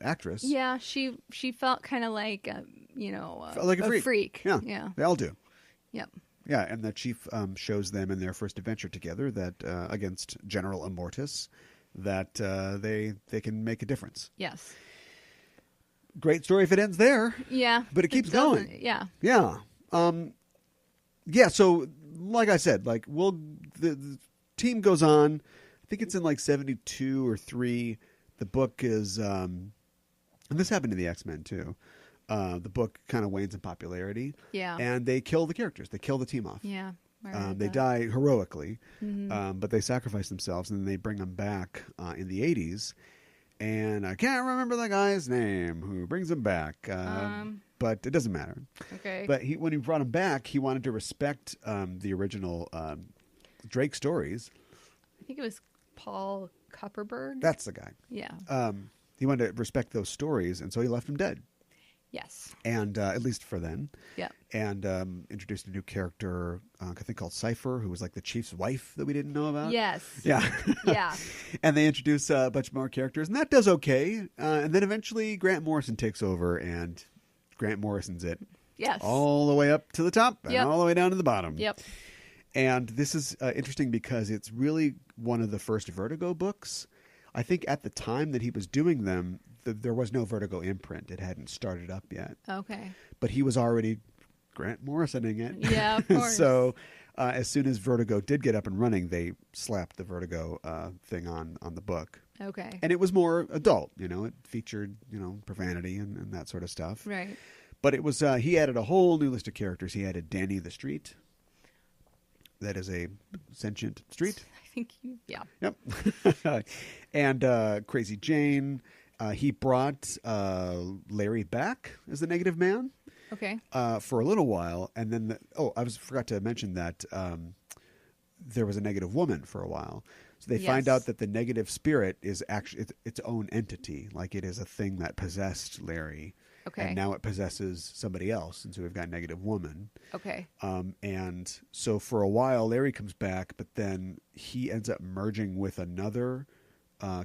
actress. Yeah, she felt kind of like Felt like a freak. Yeah, Yeah. they all do. Yep. Yeah, and the chief shows them in their first adventure together that against General Immortus that they can make a difference. Yes. Great story if it ends there. Yeah. But it keeps doesn't- going. Yeah. Yeah. So like I said, like the team goes on. I think it's in like 72 or 3. The book is and this happened to the X-Men too. The book kind of wanes in popularity. Yeah. And they kill the characters. They kill the team off. Yeah. I read They that. die heroically, Mm-hmm. but they sacrifice themselves, and then they bring them back in the 80s. And I can't remember the guy's name who brings them back, but it doesn't matter. Okay. But when he brought him back, he wanted to respect the original Drake stories. I think it was Paul Kupperberg. That's the guy. Yeah. He wanted to respect those stories, and so he left him dead. Yes. And at least for then. Yeah. And introduced a new character, I think called Cypher, who was like the chief's wife that we didn't know about. Yes. Yeah. Yeah. And they introduce a bunch more characters, and that does okay. And then eventually Grant Morrison takes over, and Grant Morrison's it. Yes. All the way up to the top and Yep. all the way down to the bottom. Yep. And this is interesting because it's really one of the first Vertigo books. I think at the time that he was doing them, there was no Vertigo imprint. It hadn't started up yet. Okay. But he was already Grant Morrisoning it. Yeah, of course. So as soon as Vertigo did get up and running, they slapped the Vertigo thing on the book. Okay. And it was more adult, It featured, profanity and that sort of stuff. Right. But it was he added a whole new list of characters. He added Danny the Street. That is a sentient street. I think yeah. Yep. And Crazy Jane. He brought Larry back as the Negative Man Okay. for a little while, and then forgot to mention that there was a Negative Woman for a while. So they find Yes. out that the Negative Spirit is actually its own entity, like it is a thing that possessed Larry, Okay. and now it possesses somebody else, and so we've got Negative Woman. Okay. And so for a while, Larry comes back, but then he ends up merging with another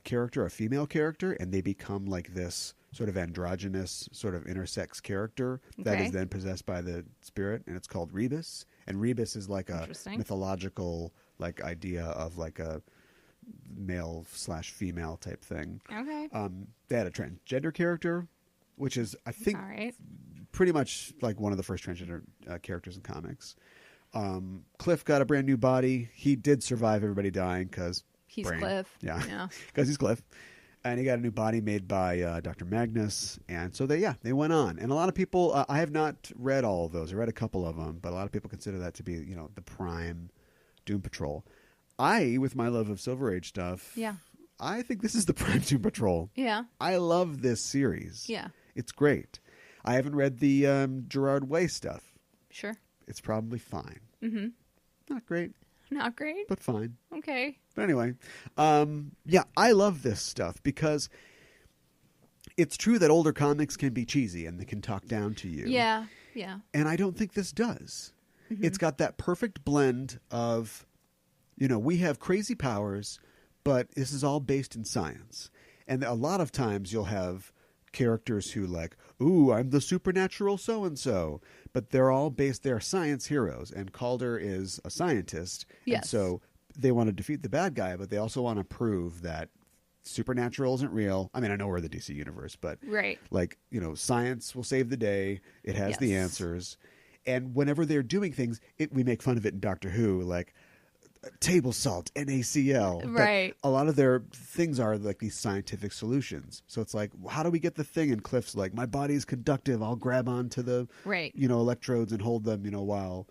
character, a female character, and they become like this sort of androgynous, sort of intersex character that Okay. is then possessed by the spirit, and it's called Rebus. And Rebus is like a Interesting. mythological like idea of like a male/female type thing. Okay. They had a transgender character, which is I think All right. pretty much like one of the first transgender characters in comics. Cliff got a brand new body. He did survive everybody dying because He's Cliff. Yeah, because he's Cliff. And he got a new body made by Dr. Magnus. And so they went on. And a lot of people, I have not read all of those. I read a couple of them, but a lot of people consider that to be, the prime Doom Patrol. I, with my love of Silver Age stuff, I think this is the prime Doom Patrol. Yeah. I love this series. Yeah. It's great. I haven't read the Gerard Way stuff. Sure. It's probably fine. Mm-hmm. Not great. Not great? But fine. Okay. But anyway, I love this stuff because it's true that older comics can be cheesy and they can talk down to you. Yeah, yeah. And I don't think this does. Mm-hmm. It's got that perfect blend of, we have crazy powers, but this is all based in science. And a lot of times you'll have characters who like, ooh, I'm the supernatural so-and-so. But they're science heroes. And Calder is a scientist. Yes. And so they want to defeat the bad guy, but they also want to prove that supernatural isn't real. I mean, I know we're the DC universe, but right. Science will save the day. It has the answers. And whenever they're doing things, we make fun of it in Doctor Who, like table salt, NaCl. Right. But a lot of their things are like these scientific solutions. So it's like, how do we get the thing? And Cliff's like, my body's conductive. I'll grab onto the, electrodes and hold them, while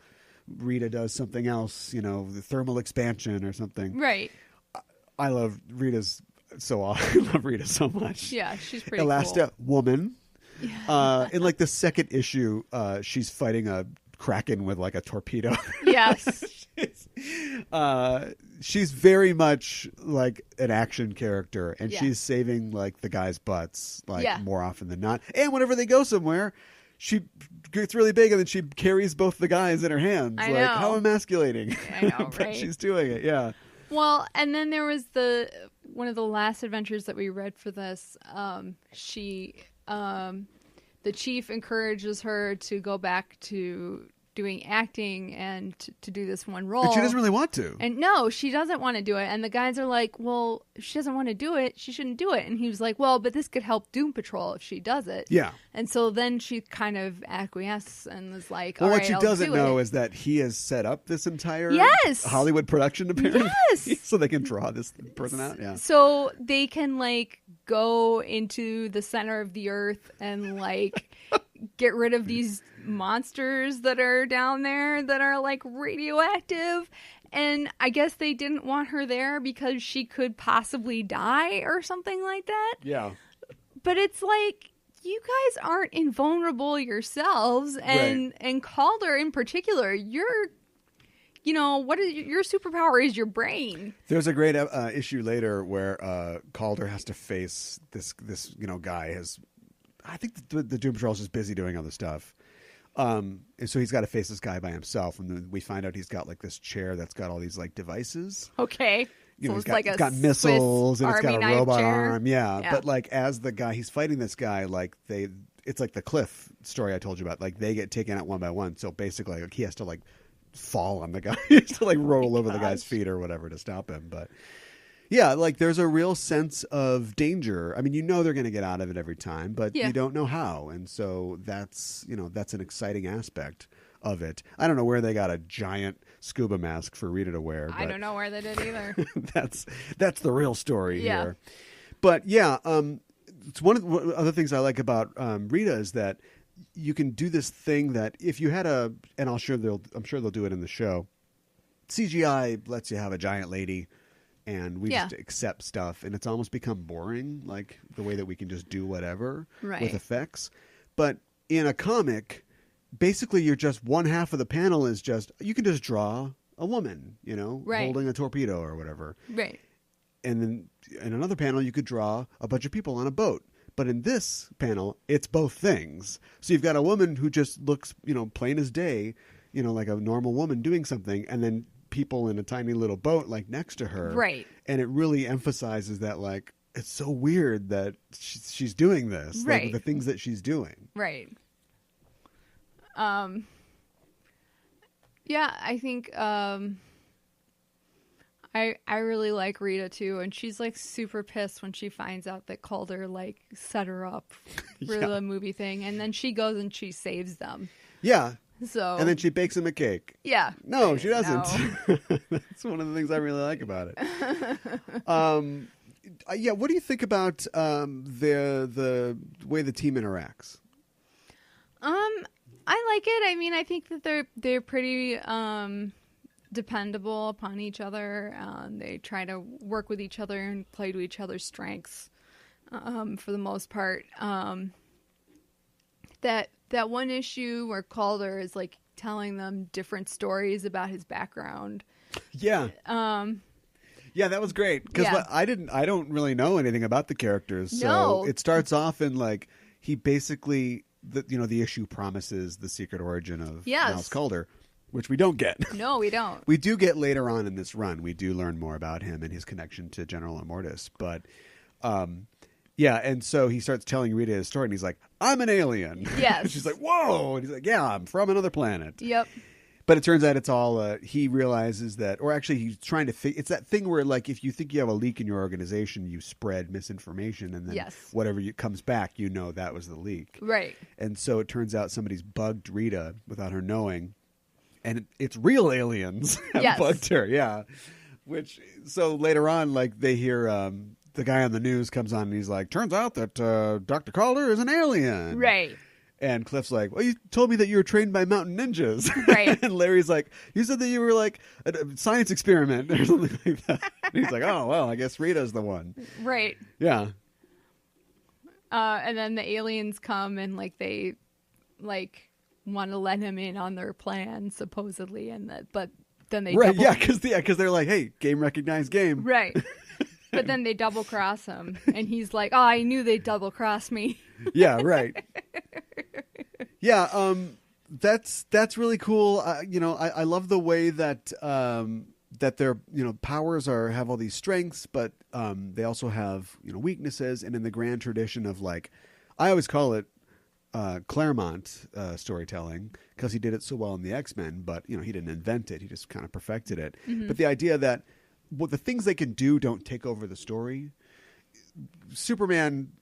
Rita does something else, the thermal expansion or something. Right. I love Rita's I love Rita so much. Yeah, she's pretty Elasta, cool. Woman. Yeah. In the second issue, she's fighting a Kraken with like a torpedo. Yes. She's very much like an action character, and she's saving like the guys' butts more often than not. And whenever they go somewhere, she gets really big and then she carries both the guys in her hands. I know. How emasculating. I know, But right? she's doing it, yeah. Well, and then there was one of the last adventures that we read for this. The chief encourages her to go back to doing acting and to do this one role. But she doesn't really want to. And no, she doesn't want to do it. And the guys are like, well, if she doesn't want to do it, she shouldn't do it. And he was like, well, but this could help Doom Patrol if she does it. Yeah. And so then she kind of acquiesced and was like, well, all what right, she I'll doesn't do know it. is that he has set up this entire Hollywood production, apparently. Yes. So they can draw this person out. Yeah. So they can go into the center of the earth and get rid of these monsters that are down there that are radioactive. And I guess they didn't want her there because she could possibly die or something like that. Yeah. But it's like, you guys aren't invulnerable yourselves. And Calder in particular, your superpower is your brain. There's a great issue later where Calder has to face this guy. I think the Doom Patrol's just busy doing other stuff. And so he's got to face this guy by himself. And then we find out he's got this chair that's got all these devices. Okay. So he's it's got missiles and it's got a robot arm. Yeah. But as the guy, he's fighting this guy, it's like the Cliff story I told you about. They get taken out one by one. So basically he has to fall on the guy. He has to roll over the guy's feet or whatever to stop him. But yeah, there's a real sense of danger. I mean, they're going to get out of it every time, but you don't know how. And so that's an exciting aspect of it. I don't know where they got a giant scuba mask for Rita to wear. I don't know where they did either. That's the real story here. But yeah, it's one of the other things I like about Rita is that you can do this thing that if you had and I'm sure they'll do it in the show. CGI lets you have a giant lady. And we just accept stuff, and it's almost become boring, the way that we can just do whatever with effects. But in a comic, basically, you're just one half of the panel is you can just draw a woman, holding a torpedo or whatever. Right. And then in another panel, you could draw a bunch of people on a boat. But in this panel, it's both things. So you've got a woman who just looks, plain as day, like a normal woman doing something, and then people in a tiny little boat next to her, right? And it really emphasizes that it's so weird that she's doing this, right? The things that she's doing, right? Yeah, I think I really like Rita too, and she's super pissed when she finds out that Calder set her up for the movie thing, and then she goes and she saves them. Yeah. So And then she bakes him a cake. yeah. No, she doesn't. No. That's one of the things I really like about it. Yeah, what do you think about the way the team interacts? I like it. I mean, I think that they're pretty dependable upon each other. They try to work with each other and play to each other's strengths for the most part. That one issue where Calder is like telling them different stories about his background. Yeah. Yeah, that was great because I don't really know anything about the characters. So No. it starts off in like he basically the issue promises the secret origin of Miles Calder, which we don't get. No, we don't. We do get later on in this run. We do learn more about him and his connection to General Immortus. But yeah, and so he starts telling Rita his story, and he's like, "I'm an alien." Yes. She's like, "Whoa!" And he's like, "Yeah, I'm from another planet." Yep. But it turns out it's all, he realizes that, or actually he's trying to it's that thing where like if you think you have a leak in your organization, you spread misinformation and then whatever comes back, that was the leak. Right. And so it turns out somebody's bugged Rita without her knowing. And it's real aliens have bugged her, yeah. So later on, like they hear the guy on the news comes on and he's like, turns out that Dr. Calder is an alien. Right. And Cliff's like, well, you told me that you were trained by mountain ninjas. Right. And Larry's like, you said that you were like a science experiment or something like that. And he's like, oh, well, I guess Rita's the one. Right. Yeah. And then the aliens come and they want to let him in on their plan, supposedly, but then they because they're like, hey, game recognized game. Right. But then they double cross him, and he's like, "Oh, I knew they'd double cross me." Yeah, right. Yeah, that's really cool. I love the way that that their powers have all these strengths, but they also have weaknesses. And in the grand tradition of I always call it Claremont storytelling because he did it so well in the X-Men, but he didn't invent it; he just kind of perfected it. Mm-hmm. But the idea that the things they can do don't take over the story. Superman,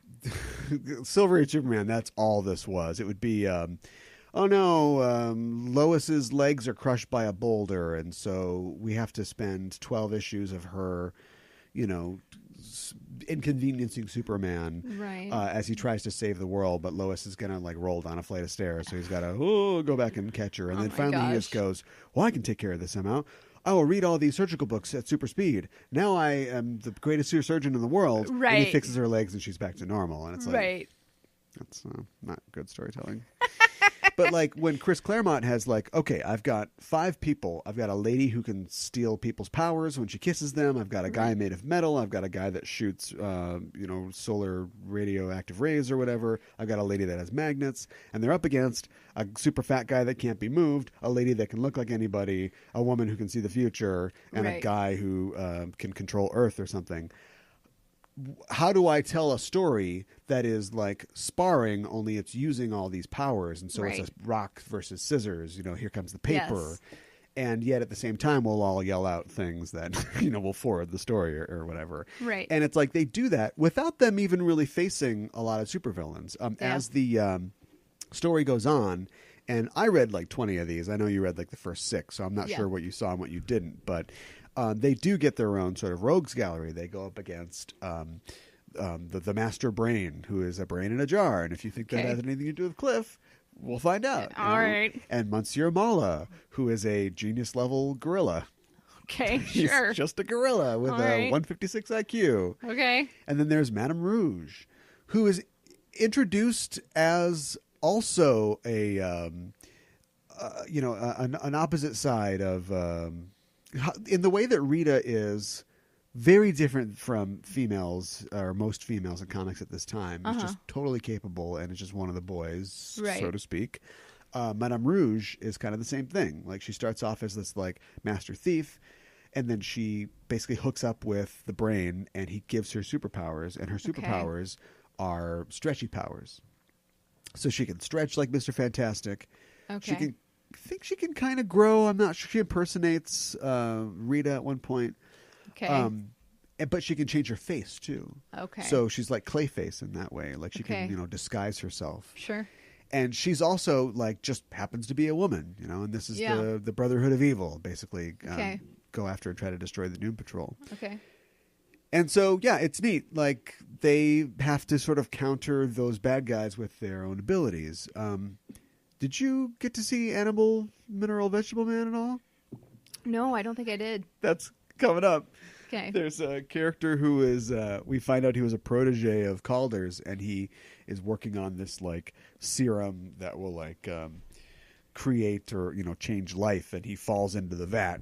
Silver Age Superman, that's all this was. It would be, Lois's legs are crushed by a boulder, and so we have to spend 12 issues of her, inconveniencing Superman as he tries to save the world, but Lois is going to roll down a flight of stairs, so he's got to go back and catch her. And then finally he just goes, well, I can take care of this somehow. I will read all these surgical books at super speed. Now I am the greatest surgeon in the world. Right. And he fixes her legs and she's back to normal. And it's like, that's not good storytelling. But when Chris Claremont has okay, I've got 5 people. I've got a lady who can steal people's powers when she kisses them. I've got a guy made of metal. I've got a guy that shoots, solar radioactive rays or whatever. I've got a lady that has magnets. And they're up against a super fat guy that can't be moved, a lady that can look like anybody, a woman who can see the future, and a guy who can control Earth or something. How do I tell a story that is like sparring, only it's using all these powers? And so it's a rock versus scissors, here comes the paper. Yes. And yet at the same time, we'll all yell out things that, will forward the story or whatever. Right. And it's like they do that without them even really facing a lot of supervillains. As the story goes on, and I read 20 of these. I know you read the first 6, so I'm not sure what you saw and what you didn't. But they do get their own sort of rogues gallery. They go up against the Master Brain, who is a brain in a jar. And if you think that has anything to do with Cliff, we'll find out. All right. And Monsieur Mala, who is a genius-level gorilla. Okay, He's sure. just a gorilla with a 156 IQ. Okay. And then there's Madame Rouge, who is introduced as also an opposite side of... in the way that Rita is very different from females, or most females in comics at this time. It's just totally capable, and it's just one of the boys, so to speak. Madame Rouge is kind of the same thing. She starts off as this master thief, and then she basically hooks up with the Brain, and he gives her superpowers, and her superpowers are stretchy powers. So she can stretch like Mr. Fantastic. Okay. She can kind of grow. I'm not sure. She impersonates Rita at one point. Okay. But she can change her face too. Okay. So she's like Clayface in that way. She can, disguise herself. Sure. And she's also like just happens to be a woman, and this is the Brotherhood of Evil, basically. Okay. Go after and try to destroy the Doom Patrol. Okay. And so, yeah, it's neat. Like, they have to sort of counter those bad guys with their own abilities. Did you get to see Animal, Mineral, Vegetable Man at all? No, I don't think I did. That's coming up. Okay. There's a character who is, we find out he was a protege of Calder's, and he is working on this, like, serum that will, like, create or, change life, and he falls into the vat,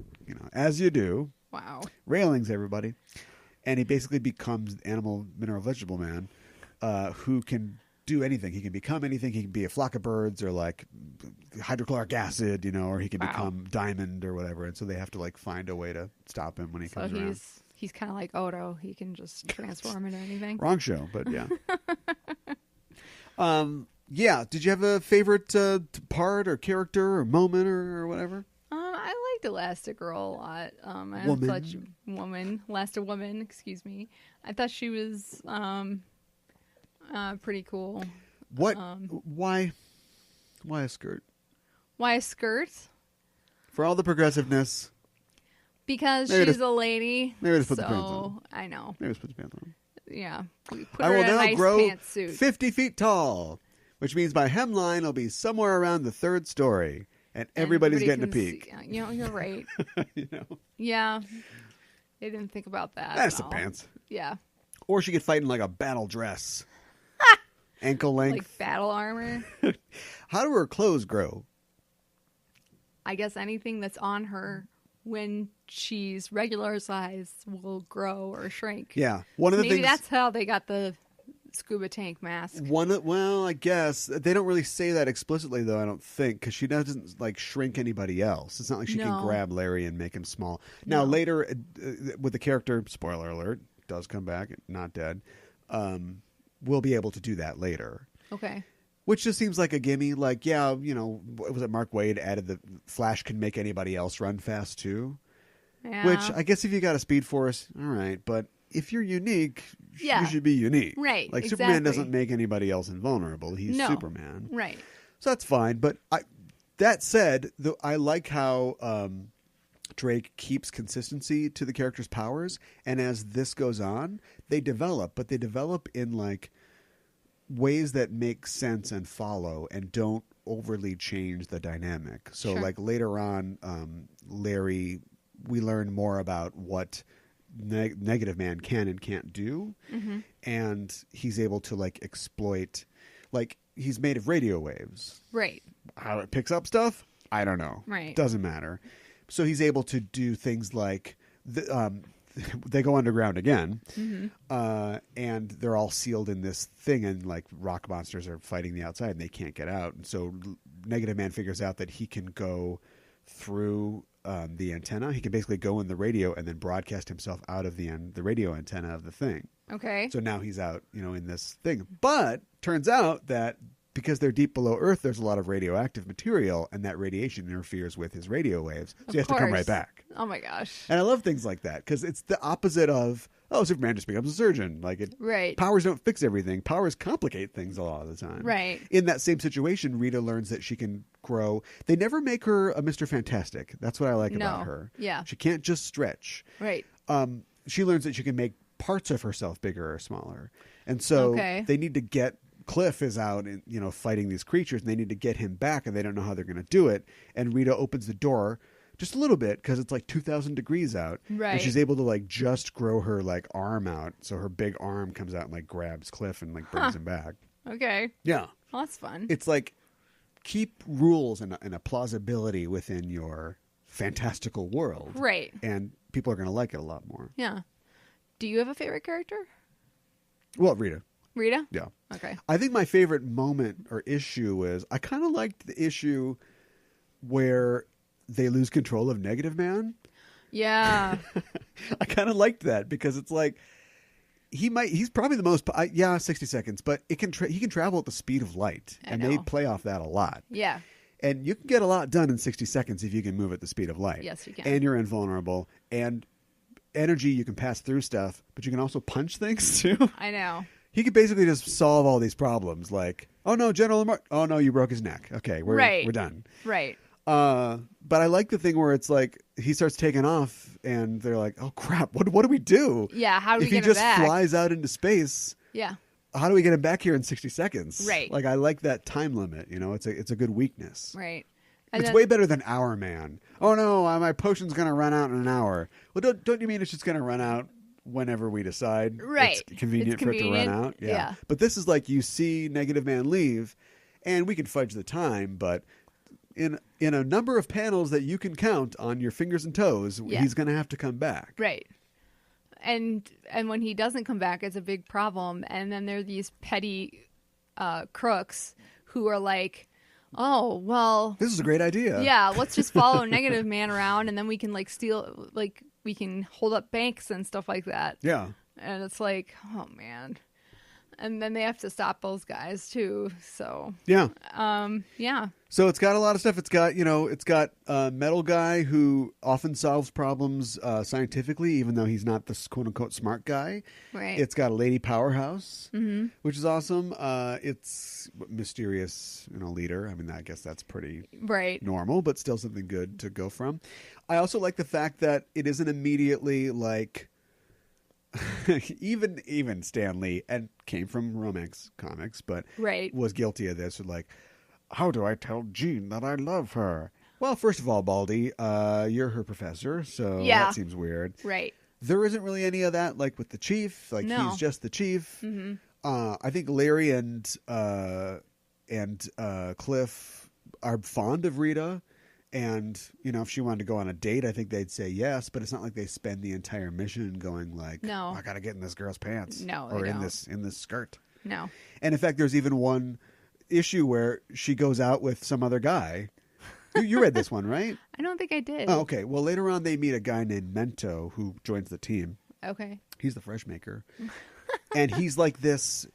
as you do. Wow. Railings, everybody. And he basically becomes Animal, Mineral, Vegetable Man, who can do anything. He can become anything. He can be a flock of birds or like hydrochloric acid, or he can become diamond or whatever. And so they have to like find a way to stop him when he comes around. He's kind of like Odo. He can just transform into anything. Wrong show, but yeah. Yeah. Did you have a favorite part or character or moment or whatever? I liked Elastigirl a lot. I thought Elasti-Woman, excuse me. I thought she was pretty cool. What? Why a skirt? Why a skirt? For all the progressiveness. Because she's a lady. Maybe just put the pants on. I know. Maybe just put the pants on. Yeah. Put I her will in a now nice grow pantsuit. 50 feet tall, which means my hemline will be somewhere around the third story. And everybody's getting a peek. You're right. Yeah. They didn't think about that. That's the pants. Yeah. Or she could fight in like a battle dress. Ankle length. Like battle armor. How do her clothes grow? I guess anything that's on her when she's regular size will grow or shrink. Yeah. One of the Maybe things, that's how they got the scuba tank mask. Well, I guess they don't really say that explicitly, though. I don't think, because she doesn't like shrink anybody else. It's not like she can grab Larry and make him small. Now later, with the character, spoiler alert, does come back, not dead. We'll be able to do that later. Okay. Which just seems like a gimme. Like, yeah, was it Mark Waid added the Flash can make anybody else run fast too? Yeah. Which I guess if you got a Speed Force, all right, but if you're unique, you should be unique. Right. Like exactly. Superman doesn't make anybody else invulnerable. He's Superman. Right. So that's fine. But that said, I like how Drake keeps consistency to the character's powers, and as this goes on, they develop, but they develop in like ways that make sense and follow and don't overly change the dynamic. So like later on, Larry, we learn more about what Negative Man can and can't do, and he's able to like exploit, like he's made of radio waves. Right. How it picks up stuff, I don't know. Right. Doesn't matter. So he's able to do things like they go underground again, and they're all sealed in this thing, and like rock monsters are fighting the outside, and they can't get out. And so Negative Man figures out that he can go through the antenna. He can basically go in the radio and then broadcast himself out of the radio antenna of the thing. Okay. So now he's out, in this thing. But turns out that because they're deep below Earth, there's a lot of radioactive material, and that radiation interferes with his radio waves. So he has to come right back. Oh my gosh. And I love things like that because it's the opposite of, Superman just becomes a surgeon. Like right. Powers don't fix everything. Powers complicate things a lot of the time. Right. In that same situation, Rita learns that she can grow. They never make her a Mr. Fantastic. That's what I like about her. Yeah. She can't just stretch. Right. She learns that she can make parts of herself bigger or smaller. And so they need to get Cliff is out and fighting these creatures, and they need to get him back, and they don't know how they're going to do it. And Rita opens the door just a little bit because it's like 2,000 degrees out, right? And she's able to like just grow her like arm out, so her big arm comes out and like grabs Cliff and like brings him back. Okay, yeah, well, that's fun. It's like keep rules and a plausibility within your fantastical world, right? And people are going to like it a lot more. Yeah. Do you have a favorite character? Well, Rita. Rita? Yeah. Okay. I think my favorite moment or issue is I kind of liked the issue where they lose control of Negative Man. Yeah. I kind of liked that because it's like he's probably the most 60 seconds, but he can travel at the speed of light, and they play off that a lot. Yeah. And you can get a lot done in 60 seconds if you can move at the speed of light. Yes, you can. And you're invulnerable, and energy, you can pass through stuff, but you can also punch things too. I know. he could basically just solve all these problems. Like, oh no, General Lamar. Oh no, you broke his neck. Okay, we're done. Right. But I like the thing where it's like he starts taking off, and they're like, "Oh crap! What do we do? Yeah, how do we get him if he just back? flies out into space? Yeah, how do we get him back here in 60 seconds? Right. Like I like that time limit. You know, it's a good weakness. right. It's way better than Hour Man. Oh no, my potion's gonna run out in an hour. Well, don't you mean it's just gonna run out whenever we decide? Right. It's convenient for it to run out. Yeah. But this is like you see Negative Man leave, and we can fudge the time, but in a number of panels that you can count on your fingers and toes, he's going to have to come back. Right. And when he doesn't come back, it's a big problem. And then there are these petty crooks who are like, oh, well, this is a great idea. Yeah, let's just follow Negative Man around, and then we can like steal, like we can hold up banks and stuff like that. Yeah. And it's like, oh man. And then they have to stop those guys too. So yeah. Yeah. So it's got a lot of stuff. It's got a metal guy who often solves problems scientifically, even though he's not this quote unquote smart guy. Right. It's got a lady powerhouse, which is awesome. It's mysterious, leader. I mean, I guess that's pretty normal, but still something good to go from. I also like the fact that it isn't immediately like. even Stan Lee, and came from romance comics, but was guilty of this. Like, how do I tell Jean that I love her? Well, first of all, Baldy, you're her professor, so that seems weird. Right. There isn't really any of that, like with the chief. Like he's just the chief. Mm-hmm. I think Larry and Cliff are fond of Rita. And, if she wanted to go on a date, I think they'd say yes, but it's not like they spend the entire mission going like, no, I got to get in this girl's pants. No, or in this skirt. No. And in fact, there's even one issue where she goes out with some other guy. You read this one, right? I don't think I did. Oh, okay. Well, later on, they meet a guy named Mento who joins the team. Okay. He's the fresh maker. And he's like this...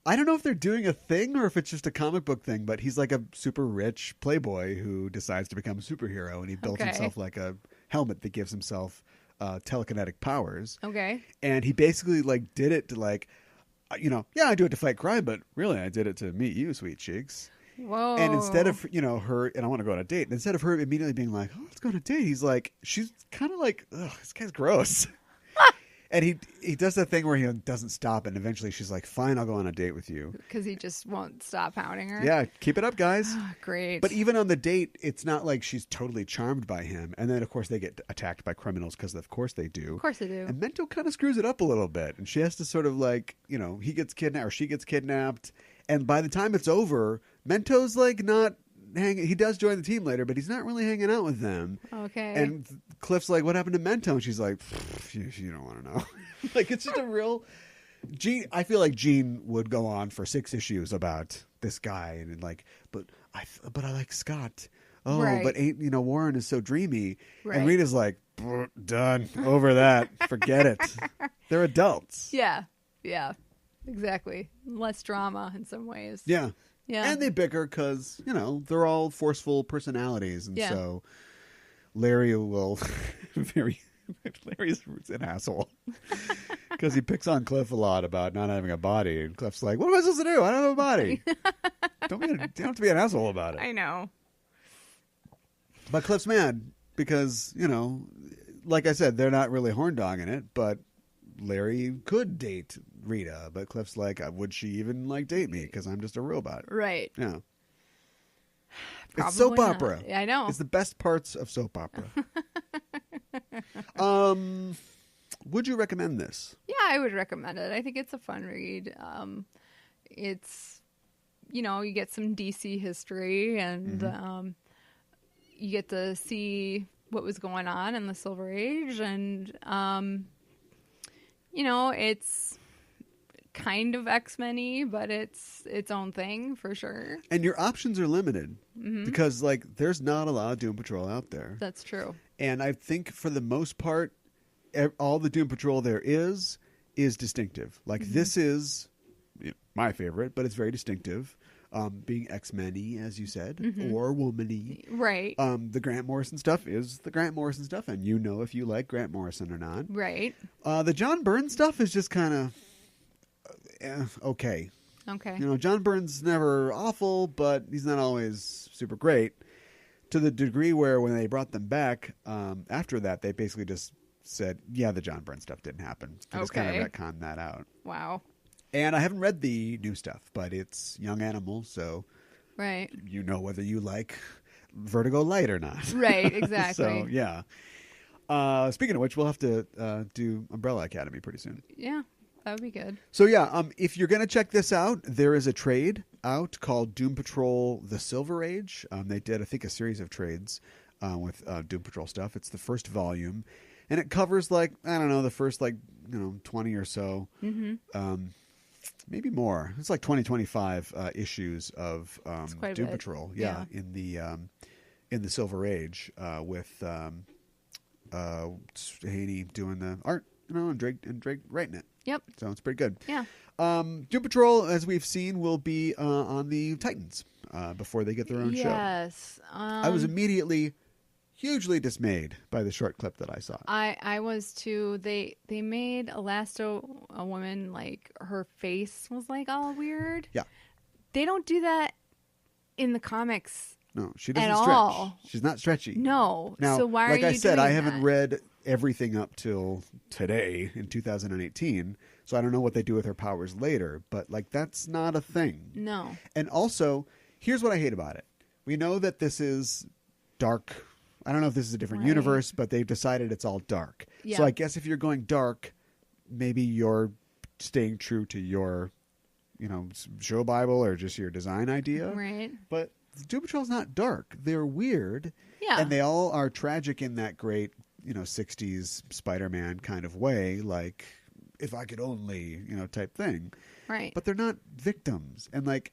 I don't know if they're doing a thing or if it's just a comic book thing, but he's like a super rich playboy who decides to become a superhero, and he built himself like a helmet that gives himself telekinetic powers. Okay. And he basically like did it to like, I do it to fight crime, but really I did it to meet you, sweet cheeks. Whoa. And instead of, her, and I want to go on a date, and instead of her immediately being like, oh, let's go on a date, he's like, she's kind of like, ugh, this guy's gross. And he does that thing where he doesn't stop, and eventually she's like, fine, I'll go on a date with you. Because he just won't stop hounding her? Yeah, keep it up, guys. Oh, great. But even on the date, it's not like she's totally charmed by him. And then, of course, they get attacked by criminals because, of course, they do. Of course they do. And Mento kind of screws it up a little bit. And she has to sort of like, he gets kidnapped or she gets kidnapped. And by the time it's over, Mento's like not hanging. He does join the team later, but he's not really hanging out with them. Okay. And Cliff's like, what happened to Mento? And she's like, you don't want to know. Like, it's just a real... Jean, I feel like Jean would go on for 6 issues about this guy, and like, but I like Scott. Oh, but Warren is so dreamy. Right. And Rita's like, done, over that, forget it. They're adults. Yeah, exactly. Less drama in some ways. Yeah. And they bicker because they're all forceful personalities, and so Larry will Larry's an asshole because he picks on Cliff a lot about not having a body, and Cliff's like, "What am I supposed to do? I don't have a body." You don't have to be an asshole about it. I know. But Cliff's mad because like I said, they're not really horn dogging it, but Larry could date Rita, but Cliff's like, would she even date me? Because I'm just a robot. Right. Yeah. Probably it's soap opera. Not. I know. It's the best parts of soap opera. Would you recommend this? Yeah, I would recommend it. I think it's a fun read. It's, you get some DC history, and you get to see what was going on in the Silver Age, and it's kind of X-Men-y, but it's its own thing for sure. And your options are limited because there's not a lot of Doom Patrol out there. That's true. And I think for the most part, all the Doom Patrol there is distinctive. This is my favorite, but it's very distinctive. Being X-Men-y, as you said, or woman-y. Right. The Grant Morrison stuff is the Grant Morrison stuff, and if you like Grant Morrison or not. Right. The John Byrne stuff is just kind of... okay. Okay. You know, John Byrne's never awful, but he's not always super great. To the degree where when they brought them back, after that, they basically just said, yeah, the John Byrne stuff didn't happen. They just kind of retconned that out. Wow. And I haven't read the new stuff, but it's Young Animal, so right. you know whether you like Vertigo Light or not. Right, exactly. So, yeah. Speaking of which, we'll have to do Umbrella Academy pretty soon. Yeah, that would be good. So, yeah, if you're going to check this out, there is a trade out called Doom Patrol The Silver Age. They did, I think, a series of trades with Doom Patrol stuff. It's the first volume, and it covers, like, I don't know, the first, like, 20 or so. Mm-hmm. Maybe more. It's like 20-25 issues of Doom Patrol. Yeah, in the Silver Age with Haney doing the art, and Drake writing it. Yep. So it's pretty good. Yeah. Doom Patrol, as we've seen, will be on the Titans before they get their own show. Yes. I was immediately hugely dismayed by the short clip that I saw. I was too. They made a woman, like, her face was like all weird. Yeah. They don't do that in the comics. No, she doesn't at stretch. All. She's not stretchy. No. Now, so why like are you I said, doing I haven't that? read everything up till today in 2018, so I don't know what they do with her powers later, but, like, that's not a thing. No. And also, here's what I hate about it. We know that this is dark. I don't know if this is a different universe, but they've decided it's all dark. Yeah. So I guess if you're going dark, maybe you're staying true to your, show Bible or just your design idea. Right. But Doom Patrol's not dark. They're weird. Yeah. And they all are tragic in that great, 60s Spider-Man kind of way, like, if I could only, type thing. Right. But they're not victims. And, like,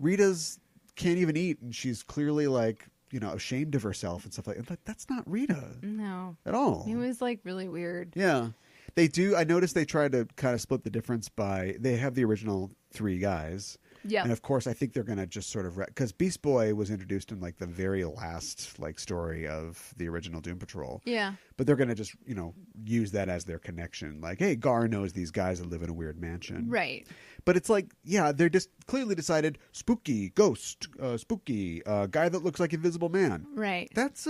Rita's can't even eat, and she's clearly, like, ashamed of herself and stuff like that. Like, that's not Rita. No. At all. It was, like, really weird. Yeah. They do. I noticed they try to kind of split the difference by, they have the original 3 guys. Yeah. And of course, I think they're going to just sort of, because Beast Boy was introduced in, like, the very last, like, story of the original Doom Patrol. Yeah. But they're going to just, use that as their connection. Like, hey, Gar knows these guys that live in a weird mansion. Right. But it's like, yeah, they're just clearly decided spooky, ghost, spooky, guy that looks like Invisible Man. Right. That's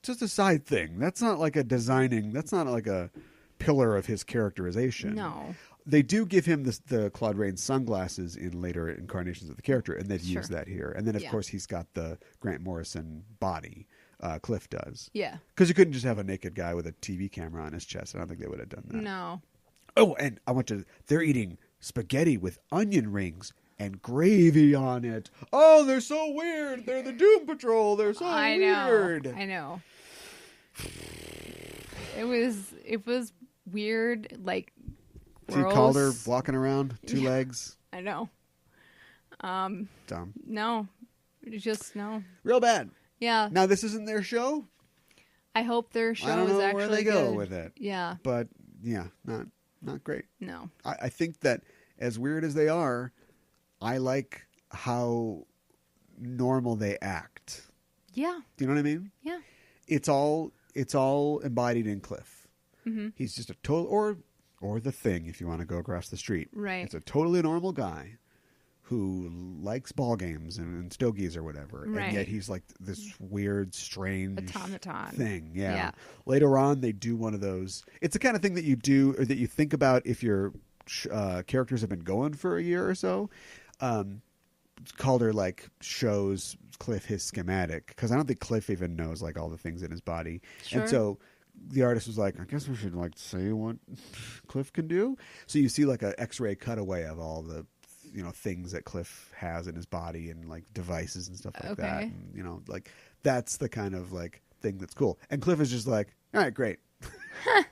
just a side thing. That's not like that's not like a pillar of his characterization. No. They do give him the Claude Rains sunglasses in later incarnations of the character, and they've used that here. And then, of course, he's got the Grant Morrison body. Cliff does. Yeah. Because you couldn't just have a naked guy with a TV camera on his chest. I don't think they would have done that. No. Oh, and they're eating spaghetti with onion rings and gravy on it. Oh, they're so weird. They're the Doom Patrol. They're so weird. I know. It was weird, like, See Calder walking around, 2 legs. I know. Dumb. No. Just no. Real bad. Yeah. Now, this isn't their show. I hope their show is actually I don't know where they go good. with it. Yeah. But, yeah, not great. No. I think that as weird as they are, I like how normal they act. Yeah. Do you know what I mean? Yeah. It's all embodied in Cliff. Mm-hmm. He's just a total, or the Thing, if you want to go across the street. Right. It's a totally normal guy who likes ball games and stogies or whatever, right. and yet he's like this weird, strange automaton thing. Yeah. Later on, they do one of those. It's the kind of thing that you do or that you think about if your characters have been going for a year or so. Calder like shows Cliff his schematic because I don't think Cliff even knows like all the things in his body, and so the artist was like, I guess we should like say what Cliff can do. So you see like a X-ray cutaway of all the things that Cliff has in his body and like devices and stuff like that. And, like that's the kind of like thing that's cool. And Cliff is just like, all right, great.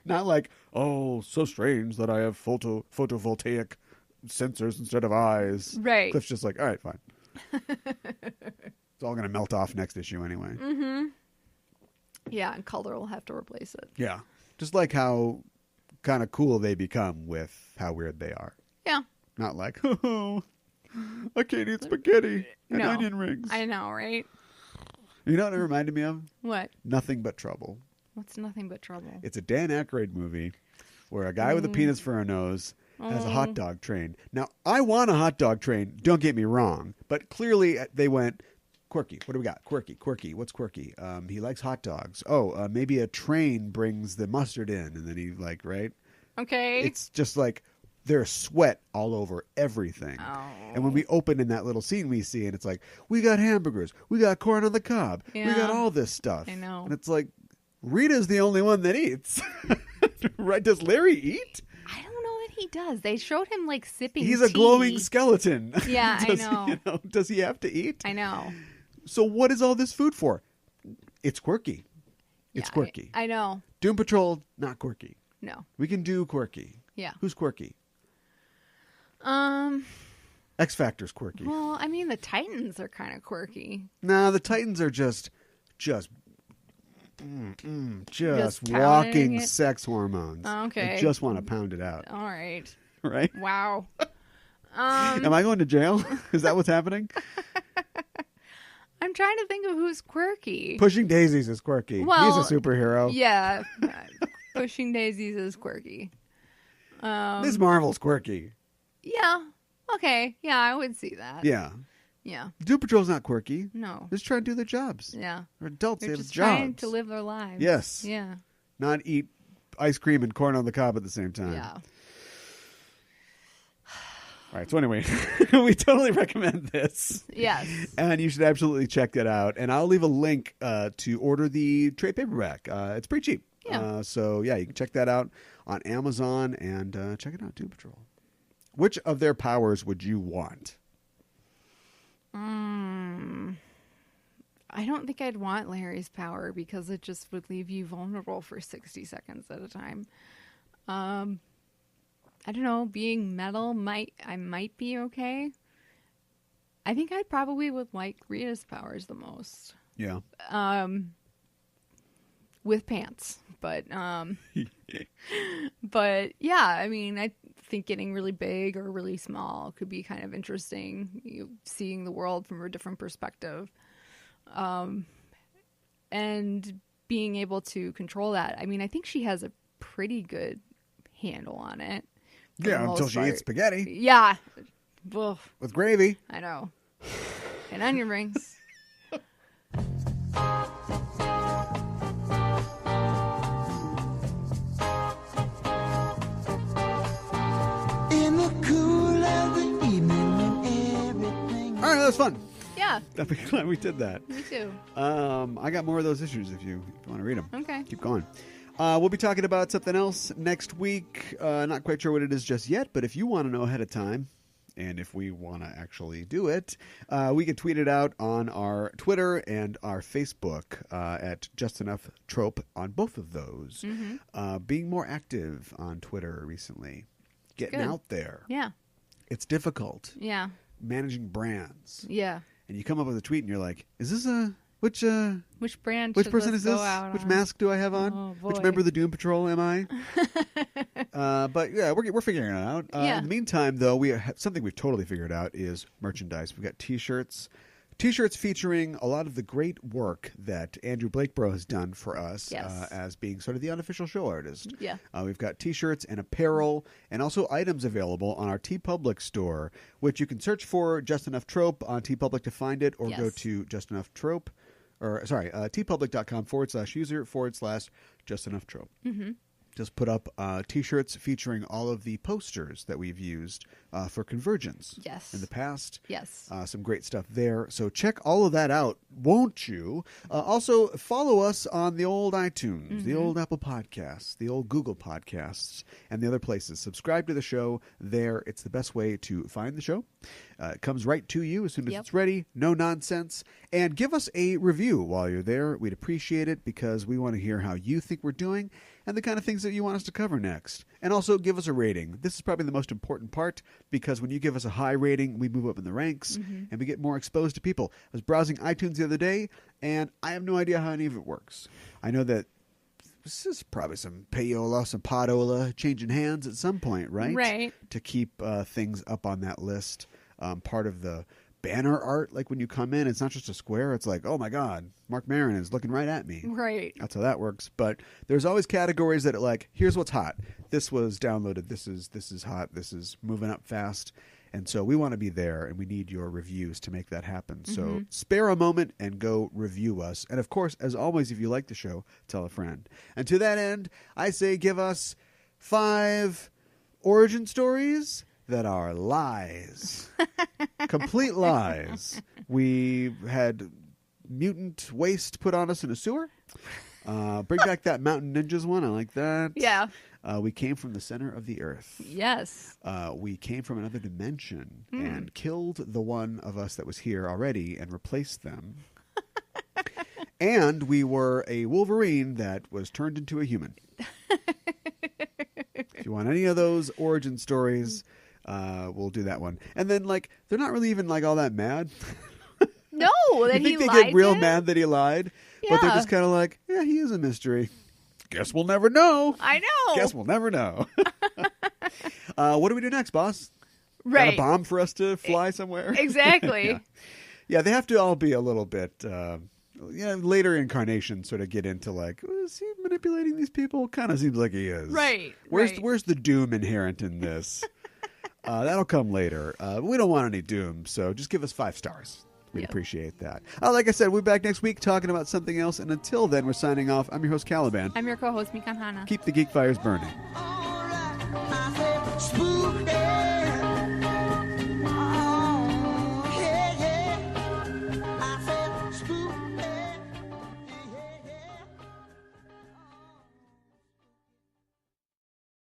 Not like, oh, so strange that I have photovoltaic sensors instead of eyes. Right. Cliff's just like, all right, fine. It's all going to melt off next issue anyway. Mm-hmm. Yeah, and Calder will have to replace it. Yeah. Just like how kind of cool they become with how weird they are. Yeah. Not like, oh, I can't eat spaghetti and onion rings. I know, right? You know what it reminded me of? What? Nothing But Trouble. What's Nothing But Trouble? It's a Dan Aykroyd movie where a guy with a penis for a nose has a hot dog train. Now, I want a hot dog train. Don't get me wrong. But clearly they went, quirky. What do we got? Quirky. What's quirky? He likes hot dogs. Oh, maybe a train brings the mustard in. And then he right? Okay. It's just like there's sweat all over everything. Oh. And when we open in that little scene we see, and it's like, we got hamburgers. We got corn on the cob. Yeah. We got all this stuff. I know. And it's like, Rita's the only one that eats. Right? Does Larry eat? I don't know that he does. They showed him like sipping He's a tea. glowing skeleton. Yeah, I know. Does he have to eat? I know. So what is all this food for? It's quirky. It's Yeah, quirky. I know. Doom Patrol, not quirky. No. We can do quirky. Yeah. Who's quirky? X Factor's quirky. Well, I mean, the Titans are kind of quirky. No, the Titans are just Just walking pounding it? sex hormones. Okay. They just want to pound it out. All right. Right? Wow. Am I going to jail? Is that what's happening? I'm trying to think of who's quirky. Pushing Daisies is quirky. Well, he's a superhero. Yeah. Pushing Daisies is quirky. Ms. Marvel's quirky. Yeah. Okay. Yeah, I would see that. Yeah. Yeah. Doom Patrol's not quirky. No. They're just trying to do their jobs. Yeah. They're adults. They're They have just jobs. trying to live their lives. Yes. Yeah. Not eat ice cream and corn on the cob at the same time. Yeah. All right. So anyway, we totally recommend this. Yes. And you should absolutely check that out. And I'll leave a link to order the trade paperback. It's pretty cheap. Yeah. So yeah, you can check that out on Amazon and check it out. Doom Patrol. Which of their powers would you want? I don't think I'd want Larry's power because it just would leave you vulnerable for 60 seconds at a time. I don't know. Being metal might be okay. I think I probably would like Rita's powers the most. Yeah. With pants, but but yeah, I mean, I think getting really big or really small could be kind of interesting. Seeing the world from a different perspective, and being able to control that. I mean, I think she has a pretty good handle on it. Yeah, until she eats spaghetti. Yeah, ugh, with gravy. I know, and onion rings. All right, that was fun. Yeah. I'm glad we did that. Me too. I got more of those issues if you want to read them. Okay. Keep going. We'll be talking about something else next week. Not quite sure what it is just yet, but if you want to know ahead of time, and if we want to actually do it, we can tweet it out on our Twitter and our Facebook at Just Enough Trope on both of those. Mm-hmm. Being more active on Twitter recently. Getting out there. Yeah. It's difficult. Yeah. Managing brands. Yeah. And you come up with a tweet and you're like, is this a... Which brand? Which should person this is this? go out Which on? mask do I have on? Oh, boy. Which member of the Doom Patrol am I? But yeah, we're figuring it out. Yeah. In the meantime, though, we have something we've totally figured out is merchandise. We've got T-shirts featuring a lot of the great work that Andrew Blakeborough has done for us. Yes. As being sort of the unofficial show artist. Yeah. We've got T-shirts and apparel, and also items available on our TeePublic store, which you can search for Just Enough Trope on TeePublic to find it, or go to Just Enough Trope. tpublic.com/user/Just Enough Trope. Mm-hmm. Just put up T-shirts featuring all of the posters that we've used for Convergence in the past. Yes. Some great stuff there. So check all of that out, won't you? Also, follow us on the old iTunes, the old Apple Podcasts, the old Google Podcasts, and the other places. Subscribe to the show there. It's the best way to find the show. It comes right to you as soon as it's ready. No nonsense. And give us a review while you're there. We'd appreciate it because we want to hear how you think we're doing and the kind of things that you want us to cover next. And also give us a rating. This is probably the most important part because when you give us a high rating, we move up in the ranks and we get more exposed to people. I was browsing iTunes the other day and I have no idea how any of it works. I know that this is probably some payola, some podola changing hands at some point, right? Right. To keep things up on that list. Part of the banner art. Like when you come in, it's not just a square. It's like, oh my God, Mark Maron is looking right at me. Right. That's how that works. But there's always categories that are like, here's what's hot. This was downloaded. This is hot. This is moving up fast. And so we want to be there, and we need your reviews to make that happen. So spare a moment and go review us. And, of course, as always, if you like the show, tell a friend. And to that end, I say give us 5 origin stories that are lies. Complete lies. We had mutant waste put on us in a sewer. Bring back that Mountain Ninjas one. I like that. Yeah. We came from the center of the earth. Yes. We came from another dimension and killed the one of us that was here already and replaced them. And we were a Wolverine that was turned into a human. If you want any of those origin stories, we'll do that one. And then, like, they're not really even like all that mad. No, that you think he they get real lied? mad that he lied? Yeah. But they're just kind of like, yeah, he is a mystery. Guess we'll never know. I know. Guess we'll never know. What do we do next, boss? Right. Got a bomb for us to fly somewhere? Exactly. Yeah, they have to all be a little bit... later incarnations sort of get into like, is he manipulating these people? Kind of seems like he is. Right. Where's the doom inherent in this? That'll come later. We don't want any doom, so just give us 5 stars. We'd appreciate that. Like I said, we'll be back next week talking about something else. And until then, we're signing off. I'm your host, Caliban. I'm your co-host, Mikan Hana. Keep the geek fires burning. All right, I said,